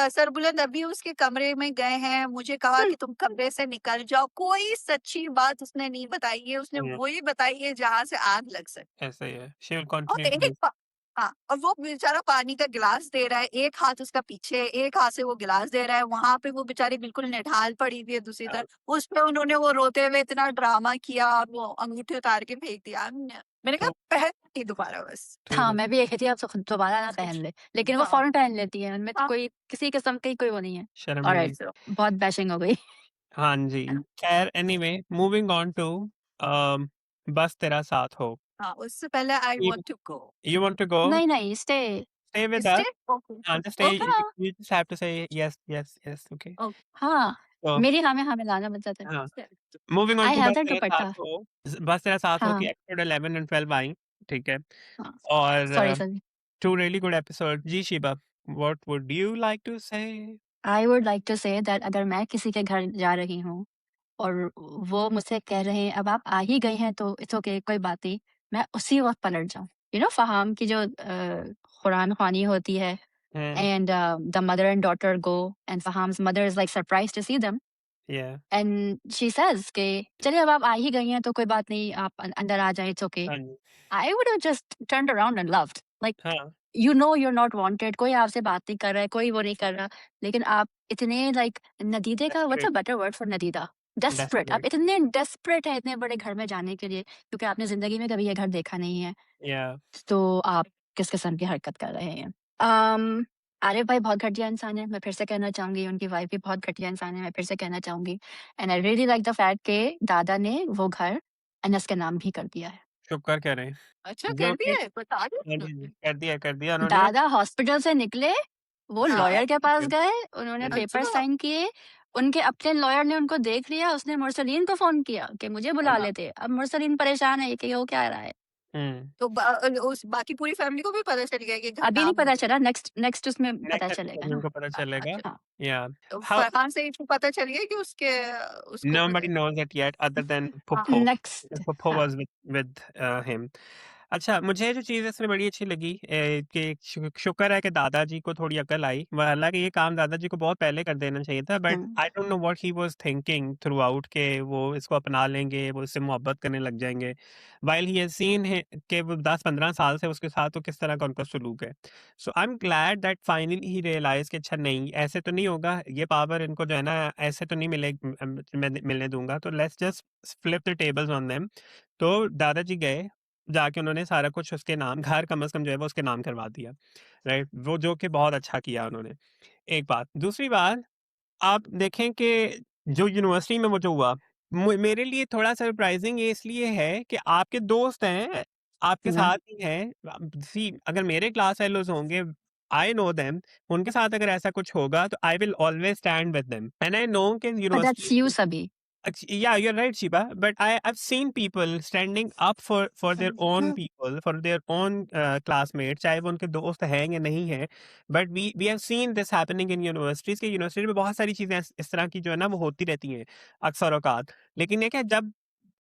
सरबुलंद अभी उसके कमरे में गए हैं, मुझे कहा कि तुम कमरे से निकल जाओ, कोई सच्ची बात उसने नहीं बताई है, उसने हुँ, वही बताई है जहां से आग लग सके। ऐसा ही है। शी विल और कंटिन्यू टू एक डू हाँ, और वो बेचारा पानी का गिलास दे रहा है, एक हाथ उसका पीछे, एक हाथ से वो गिलास दे रहा है, वहाँ पे वो बेचारी बिल्कुल निढाल पड़ी हुई है दूसरी हाँ, तरफ, उसपे उन्होंने वो रोते हुए इतना ड्रामा किया और वो अंगूठी उतार के फेंक दिया। मैंने कहा तो पहन नहीं दोबारा बस। ठीक हाँ, है। मैं भी यही कहती हूँ, आप खुद दोबारा ना पहन ले, लेकिन वो हाँ, फ़ौरन पहन लेती हैं, उनमें तो हाँ, कोई किसी किस्म की कोई वो नहीं है। शर्म नहीं ऑलराइट, है। so, बहुत बैशिंग हो गई। हाँ जी, खैर anyway moving on to um, Bas Tera Saath Ho. हाँ, उससे पहले I You want to go. you want to go? नहीं, नहीं, stay. Stay with us? Stay? Okay, Just stay. Okay, You हाँ, you just have to say yes, yes, yes. Okay. Okay, हाँ, So मेरी हाँ में हाँ मिलाना बन जाता है। हाँ, moving on I to have बस दैट तेरा साथ दुपट्टा। हो। बस तेरा साथ हो हाँ, की एपिसोड 11 एंड 12 आई, ठीक है? हाँ, सॉरी, और सॉरी। 2 really good episode. जी Shiba, what would you like to say? I would like to say that अगर मैं किसी के घर जा रही हूँ और वो मुझसे कह रहे हैं, "अब आप आ ही गई हैं तो इट्स ओके, कोई बात नहीं।" मैं उसी वक़्त पलट जाऊँ। यू नो फ़हाम की जो कुरान ख़वानी होती है हैं, and the mother and daughter go and Faham's mother is like surprised to see them या and she says कि चलिए अब आप आ ही गई हैं तो कोई बात नहीं आप अंदर आ जाएं, it's okay. हाँ जी, I would have just turned around and left. Like हाँ, you know you're not wanted. कोई आपसे बात नहीं कर रहा है, कोई वो नहीं कर रहा, लेकिन आप इतने like नदीदे का what's desperate, a better word for नदीदा? Desperate. आप डेस्परेट, इतने desperate है इतने बड़े घर में जाने के लिए क्योंकि आपने जिंदगी में कभी ये घर देखा नहीं है, या तो आप किस किस्म की हरकत कर रहे हैं? अम, आरिफ भाई बहुत घटिया इंसान है, मैं फिर से कहना चाहूँगी, उनकी वाइफ भी बहुत घटिया इंसान है, मैं फिर से कहना चाहूँगी and I really like the fact कि दादा ने वो घर अनस के नाम भी कर दिया है। शुक्र करें। अच्छा जो कर कि दिया है, बता हाँ दो। जी, कर दिया उन्होंने। दादा हॉस्पिटल से निकले, वो हाँ, लॉयर के पास गए, उन्होंने हाँ पेपर अच्छा, साइन किए, उनके अपने लॉयर ने उनको देख लिया, उसने मुरसलीन को फ़ोन किया कि मुझे बुला हाँ, लेते। अब मुरसलीन परेशान है कि ये हो क्या रहा है? हुँ। तो उस बाकी पूरी फैमिली को भी पता चल गया कि घर अभी नहीं नाम हो पता गया। चला, नेक्स्ट नेक्स्ट उसमें पता नेक्स्ट चलेगा एपिसोड में ना। उनको पता चलेगा। अच्छा, हाँ, या तो हाउ फरहान से इसको पता चल गया कि उसके उसको nobody knows it yet other than हाँ, Puppho. नेक्स्ट Puppो हाँ। was with him. अच्छा, मुझे जो चीज़ इसमें बड़ी अच्छी लगी कि शुक्र है कि दादाजी को थोड़ी अकल आई। हालाँकि ये काम दादाजी को बहुत पहले कर देना चाहिए था, but hmm. I don't know what he was thinking throughout के वो इसको अपना लेंगे, वो इससे मोहब्बत करने लग जाएँगे। व्हाइल ही हैज़ सीन है कि वो 10-15 साल से उसके साथ तो किस तरह का उनका सलूक है। So I am glad that finally he realise कि अच्छा नहीं, ऐसे तो नहीं होगा, ये पावर इनको जो है ना ऐसे तो नहीं मैं मिलने दूँगा, तो let's just flip the tables on them. तो दादाजी गए, जाके उन्होंने सारा कुछ उसके नाम घर कम से कम जो है वो उसके नाम करवा दिया, राइट? वो जो कि बहुत अच्छा किया उन्होंने, एक बात। दूसरी बात, आप देखें कि जो यूनिवर्सिटी में वो जो हुआ, मेरे लिए थोड़ा सरप्राइजिंग ये इसलिए है कि आपके दोस्त हैं, आपके हुँ। साथ ही हैं। सी अगर मेरे क्लास फेलोज होंगे, आई नो देम, उनके साथ अगर ऐसा कुछ होगा तो I will always stand with them and I know कि But that's यूनिवर्सिटी you सभी। Yeah, you're right, Shiba. But I've seen people standing up for their own hmm. people, for their own classmates, चाहे वो उनके दोस्त हैं या नहीं हैं. But we have seen this happening in universities कि यूनिवर्सिटी में बहुत सारी चीजें इस तरह की जो है ना वो होती रहती हैं अक्सर औकात. लेकिन ये क्या जब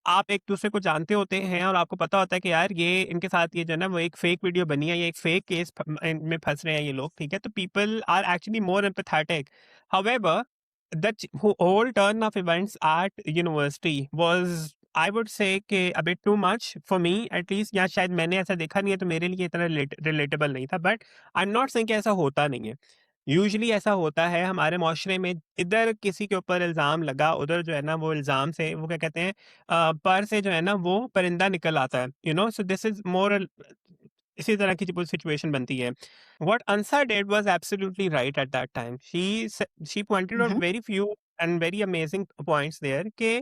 आप एक दूसरे को जानते होते हैं और आपको पता होता है कि यार ये इनके साथ ये जो है ना वो एक फेक वीडियो बनी है, ये एक फेक केस में फंस रहे हैं ये लोग, ठीक है? तो people are actually more empathetic. However, whole turn of events at university was I would say कि a bit too much for me at least, या शायद मैंने ऐसा देखा नहीं है तो मेरे लिए इतना रिलेटेबल नहीं था, but I am not saying कि ऐसा होता नहीं है. यूजुअली ऐसा होता है हमारे माशरे में, इधर किसी के ऊपर इल्ज़ाम लगा, उधर जो है ना वो इल्ज़ाम से वो क्या कहते हैं पर से जो है ना वो परिंदा निकल आता है, you know. So this is more इसी तरह की सिचुएशन बनती है. What Ansa did was absolutely right at that time. She pointed hmm, out hmm. very few and very amazing points there कि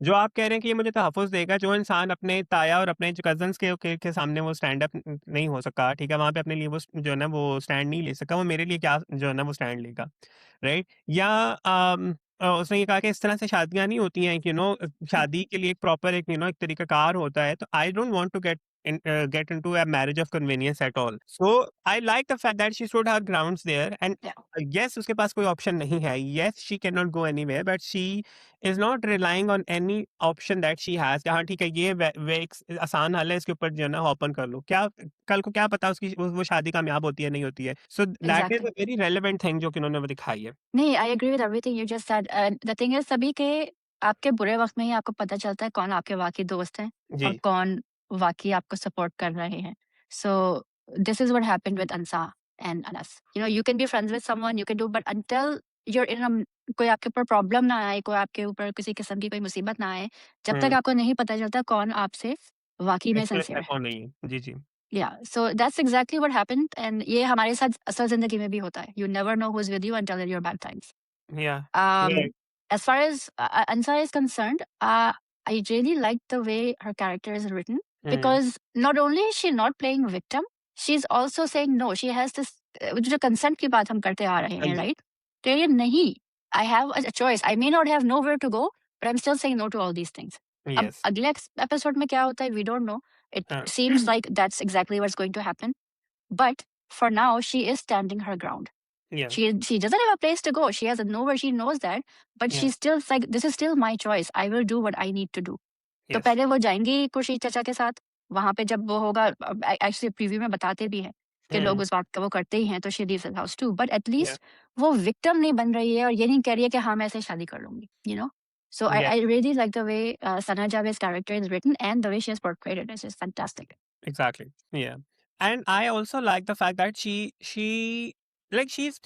जो आप कह रहे हैं कि ये मुझे तहफ़्फ़ुज़ देगा, जो इंसान अपने ताया और अपने जो कज़िन्स के सामने वो स्टैंड अप नहीं हो सका, ठीक है? वहाँ पे अपने लिए वो जो है ना वो स्टैंड नहीं ले सका, वो मेरे लिए क्या जो है ना वो स्टैंड लेगा, राइट? या उसने ये कहा कि इस तरह से शादियाँ नहीं होती हैं, शादी के लिए एक प्रॉपर एक एक तरीक़ाकार होता है, तो I don't want to get into a marriage of convenience at all. So I like the fact that she stood her grounds there, and या yes, उसके पास कोई ऑप्शन नहीं है. Yes, she cannot go anywhere, but she is not relying on any option that she has. कि हाँ ठीक है, ये वे एक आसान हल है, इसके ऊपर जो है ना ओपन कर लो. क्या कल को क्या पता उसकी वो शादी कामयाब होती है नहीं होती है. So that is exactly. a very relevant thing जो कि उन्होंने वो दिखाई है. नहीं, I agree with everything you just said and the thing is सभी के आपके बुरे वक़्त में ही आपको पता चलता है कौन आपके वाक़ई दोस्त हैं और जी. कौन वाक़ई आपको सपोर्ट कर रहे हैं। सो this is what happened with Ansa and Anas. You know, you can be friends with someone, you can do, but until you're in a कोई आपके ऊपर प्रॉब्लम ना आए, कोई आपके ऊपर किसी किस्म की कोई मुसीबत ना आए, जब तक आपको नहीं पता चलता कौन आपसे वाकई में एक्चुअली सिंसियर है। कौन नहीं है। जी, जी। Yeah, so that's exactly what happened, and ये हमारे साथ असल जिंदगी में भी होता है. You never know who's with you until your bad times. Yeah. Um, as far as Ansa is concerned, I really like the way her character is written because not only is she not playing victim, she's also saying no. She has this जो consent की बात हम करते आ रहे हैं, right? तो ये नहीं. I have a choice. I may not have nowhere to go, but I'm still saying no to all these things. अब Yes. अगले episode में क्या होता है? We don't know. It seems like that's exactly what's going to happen. But for now, she is standing her ground. Yeah. She doesn't have a place to go. She has a nowhere. She knows that, but Yeah. she's still like, this is still my choice. I will do what I need to do. तो Yes. पहले वो जाएंगी खुर्शीद चाचा के साथ. वहां पे जब वो होगा, एक्चुअली प्रीव्यू में बताते भी हैं कि लोग उस बात का वो करते ही हैं, तो she leaves the house too. But at least वो victim नहीं बन रही है और ये नहीं कह रही है कि हाँ मैं ऐसे शादी कर लूंगी. You know. So Yeah. I really like the way Sana Javed's character is written and the way she has portrayed it. It's just fantastic. Exactly. Yeah. And I also like the fact that she like she's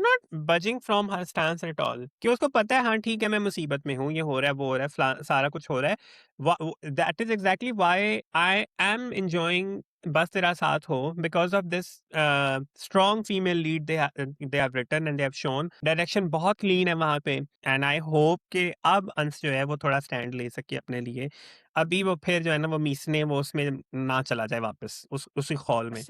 not budging from her stance at all. कि उसको पता है हाँ ठीक है मैं मुसीबत में हूँ, ये हो रहा है वो हो रहा है सारा कुछ हो रहा है. That is exactly why I am enjoying बस तेरा साथ हो because of this strong female lead they have written and they have shown. Direction बहुत clean है वहाँ पे and I hope कि अब अंश जो है वो थोड़ा stand ले सके अपने लिए. अभी वो फिर जो है ना वो मीसने वो उसमें ना चला जाए वापस उसी खौल में.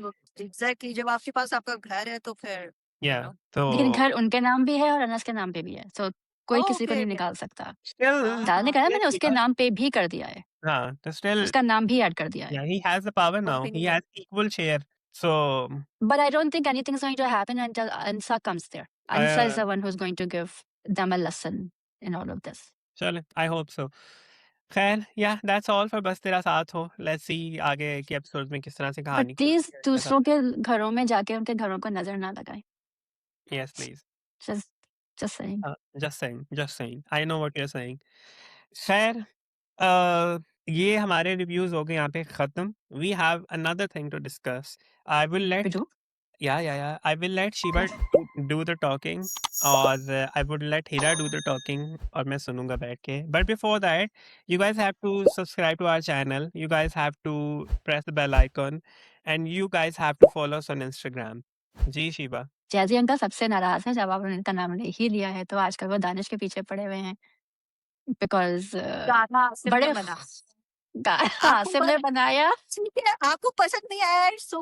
एग्जैक्टली जब आपके पास आपका घर है तो फिर या लेकिन तो घर उनके नाम भी है और अनस के नाम पे भी है, so कोई किसी को ओके नहीं निकाल सकता. स्टिल डालने का है, मैंने उसके नाम पे भी कर दिया है, हाँ तो स्टिल उसका नाम भी ऐड कर दिया है. या he has the power now he has equal share so But I don't think anything's going to happen until Ansa comes there. Ansa is the one who's going to give them a lesson in all of this. चलो I hope so. खैर या that's all for बस तेरा साथ हो. Let's see आगे के episodes में किस तरह से But कहानी please दूसरों के घरों में जाके उनके घरों को नजर ना लगाएं. Yes please. Just saying. Just saying I know what you are saying. खैर अ, ये हमारे रिव्यूज हो गए यहाँ पे खत्म. We have another thing to discuss. I will We let do? yeah. I will let Shiva do the talking और I would let Hira do the talking और मैं सुनूंगा बैठ के. But before that, you guys have to subscribe to our channel. You guys have to press the bell icon and you guys have to follow us on Instagram. जी शिवा. जैजी uncle सबसे नाराज है जब आपने उनका नाम ले ही लिया है, तो आजकल वो दानिश के पीछे पड़े हुए हैं. Because गाना बड़े बना आसिफ ने बनाया. ठीक है आपको पसंद नहीं आया इट्स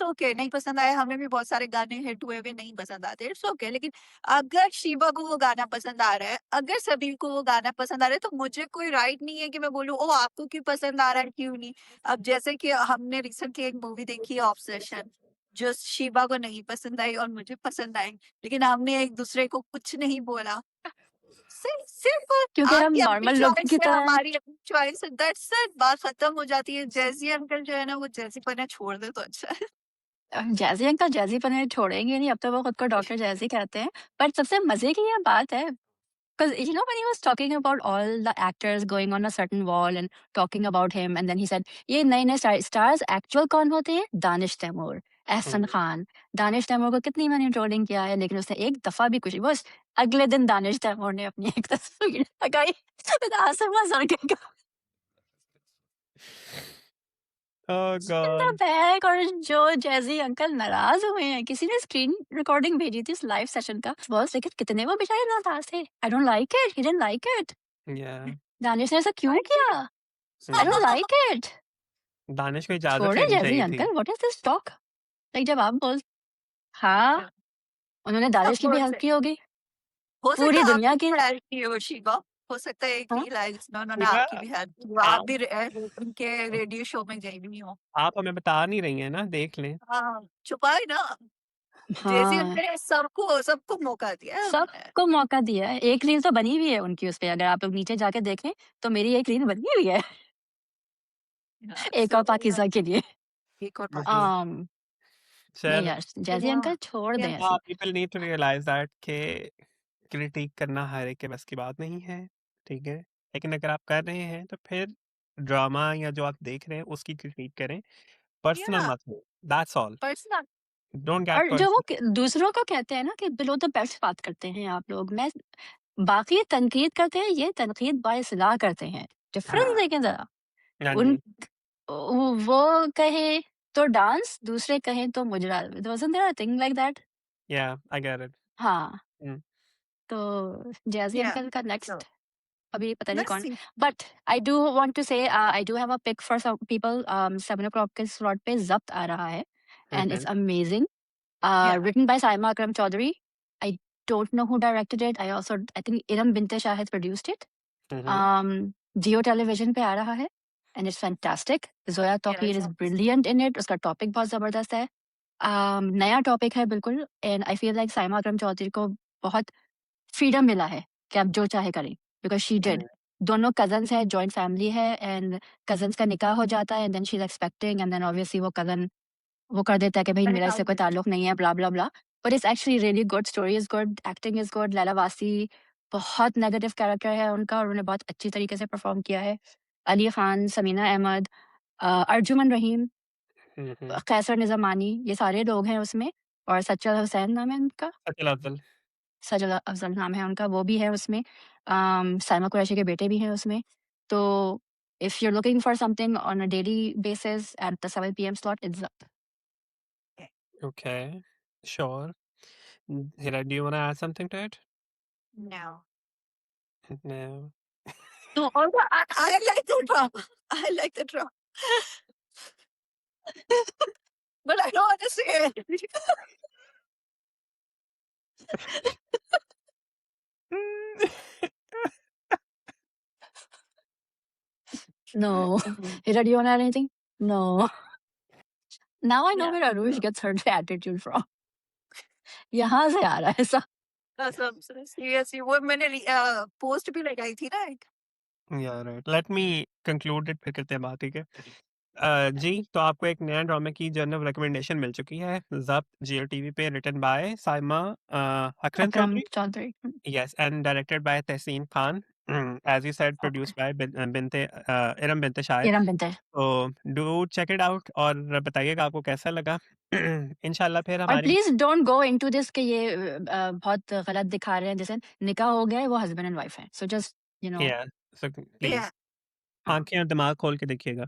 ओके नहीं पसंद आया हमें भी बहुत सारे गाने हिट हुए हुए नहीं पसंद आते इट्स ओके लेकिन अगर शिवा को वो गाना पसंद आ रहा है अगर सभी को वो गाना पसंद आ रहा है तो मुझे कोई राइट नहीं है कि मैं बोलूँ ओ आपको क्यों पसंद आ रहा है क्यों नहीं. अब जैसे कि हमने रिसेंटली एक मूवी देखी है ऑब्सेशन जो शिवा को नहीं पसंद आई और मुझे पसंद आई लेकिन हमने एक दूसरे को कुछ नहीं बोला. सिंपल क्योंकि हम आपकी अपनी नॉर्मल लोगों चॉइस की है तरह हमारी अपनी चॉइस है दैट्स इट बात खत्म हो जाती है. जैसी अंकल जो है ना वो जैसी पना छोड़ दे तो अच्छा है. जैजी अंकल जैजी पने छोड़ेंगे नहीं, अब तो वो खुद को डॉक्टर जैजी कहते हैं. पर सबसे मजे की ये बात है, because you know when he was talking about all the actors going on a certain wall and talking about him, and then he said ये नए नए stars actual कौन होते हैं? दानिश तैमूर, एहसन खान. दानिश तैमूर को कितनी मैंने ट्रोलिंग किया है, लेकिन उसने एक दफा भी कुछ बस अगले दिन दानिश तैमूर ने अपनी एक तस्वीर लगाई आसिफ अजहर के Oh in the God. Bag. और जो जैजी अंकल नाराज हुए हैं, किसी ने स्क्रीन रिकॉर्डिंग भेजी थी इस लाइव सेशन का बॉस, लेकिन कितने वो बेचारे नाराज थे. I don't like it, he didn't like it. Yeah. Danish ने ऐसा क्यों किया? I don't like it. Danish को इजाजत छोड़े लेनी जैजी चाहिए थी. Uncle, what is this talk? Like जब आप बोल हाँ, उन्होंने दानिश की भी हेल्प की होगी, हो सकता पूरी है दुनिया आपकी की. भी हेल्प की हो शिवा हो सकता है एक हाँ? ही लाइन में उन्होंने शिवा, आपकी भी हेल्प की हो आप भी उनके रेडियो शो में गई भी हो. आप हमें बता नहीं रही हैं ना. देख लें. हाँ छुपाए ना जैसी हाँ, अंकल ने सबको सबको मौका दिया है उन्होंने. सबको मौका दिया है. एक रील तो बनी हुई है उनकी उस पे, अगर आप लोग नीचे जाके देखें तो मेरी एक रील बनी हुई है हाँ, एक और पाकिज़ा के लिए. एक और Mhm. पाकिस्तान. नहीं चलो. यार, जैजी अंकल छोड़ दें ऐसी. People need to realise that के क्रिटिक करना हर एक के बस की बात नहीं है. ठीक है. लेकिन अगर आप कर रहे हैं तो फिर ड्रामा या जो आप देख रहे हैं उसकी क्रिटिक करें. पर्सनल Yeah, मत हो, that's all. personal. Don't get और जो वो पर्सनल। दूसरों को कहते हैं ना कि बिलो द बेल्ट बात करते हैं आप लोग, मैं बाकी तनकीद करते हैं, ये तनकीद बाइसलाह करते हैं, डिफरेंस हाँ, देखें जरा। हाँ उन जी। वो कहे तो डांस, दूसरे कहें तो मुजरा, wasn't there a thing like that? या आई गेट इट। हाँ, हुँ, तो जैज़ी yeah. अंकल का So नेक्स्ट अभी पता नहीं let's कौन, see. But I do want to say I do have a pick for some people, 7 o'clock के स्लॉट पे ज़ब्त आ रहा है हुँ, एंड हुँ, it's amazing, Yeah, written by Saima Akram Chaudhary. I don't know who directed it. I think Iram Binte Shah has produced it. Hmm, hmm, Um, Jio Television पे आ रहा है and it's fantastic. Zoya yeah, Tawqir that's is obvious. brilliant in it. उसका topic बहुत ज़बरदस्त है. नया topic है बिल्कुल and I feel like Saima Akram Chaudhary को बहुत फ्रीडम मिला है कि आप जो चाहे करें, बिकॉज़ शी डिड. हुँ, दोनों कज़िन्स हैं, जॉइंट फैमिली है एंड कज़िन्स का निकाह हो जाता है and then she is expecting and then obviously वो कज़न वो कर देता है कि भई Very मेरा इससे कोई talented. ताल्लुक नहीं है, blah, blah, blah. But it's actually really good, story is good, acting is good. Laila Wasi बहुत नेगेटिव कैरेक्टर है उनका और उन्होंने बहुत अच्छी तरीके से परफ़ॉर्म किया है. अली खान, समीना अहमद, अर्जुमन रहीम, हुँ, हुँ। कैसर निज़ामानी, ये सारे लोग हैं उसमें और सज्जद हुसैन नाम है उनका, सचिल अफ़ज़ल। सज्जद अफ़ज़ल नाम है उनका, वो भी है उसमें. साइमा कुरैशी के बेटे भी हैं उसमें. तो if you are looking for something on a daily basis at the 7 PM slot, it's up. Okay. Okay, sure. Hira, do you wanna add something to it? No. No. No, although I like the drama. I like the drama. But I don't want to say it. No. Mhm. Hira, do you wanna add anything? No. Now I know Yeah. where Arush gets her attitude from. यहाँ से आ रहा है ऐसा. कसम से seriously वो मैंने post भी लगाई थी ना एक. या right, let me conclude it, फिर करते हैं बात, ठीक है? जी, तो आपको एक नया ड्रामे की जर्नल रिकमेंडेशन मिल चुकी है, ज़ब्त जियो टीवी पे, written by Saima Akram Akram Chaudhary, Chaudhary. Yes, and directed by Tehseen Khan, as you said Okay. Produced by Binte Iram Binte Shah. Iram Binte. तो डू चेक इट आउट और बताइएगा आपको कैसा लगा. इंशाल्लाह फिर और हमारी. Please don't go into this कि ये बहुत गलत दिखा रहे हैं, जैसे निकाह हो गया है वो हस्बैंड एंड वाइफ है, सो जस्ट यू नो या सो Yeah. प्लीज हाँ. आंखें और दिमाग खोल के देखिएगा.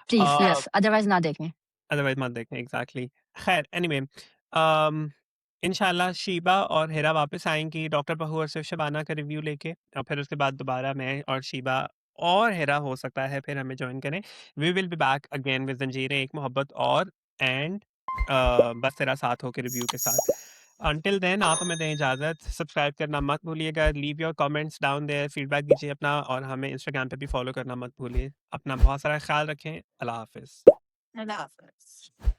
Please, Yeah. यस, अदरवाइज ना देखें. अदरवाइज़ मत देखें, एग्ज़ैक्टली। ख़ैर एनीवे, अम, इंशाल्लाह शीबा और हिरा वापस आएँगी डॉक्टर बहू और सिर्फ़ शबाना का रिव्यू लेके, और फिर उसके बाद दोबारा मैं और शीबा और हिरा हो सकता है फिर हमें जॉइन करें. We will be back again with Zanjeerein एक मोहब्बत और एंड बस तेरा साथ हो के रिव्यू के साथ. अंटिल देन आप हमें दें इजाज़त, सब्सक्राइब करना मत भूलिएगा, leave your comments down there, feedback दीजिए अपना और हमें इंस्टाग्राम पे भी फ़ॉलो करना मत भूलिए. अपना बहुत सारा ख़्याल रखें. अल्लाह हाफ़िज़. अल्लाह हाफ़िज़.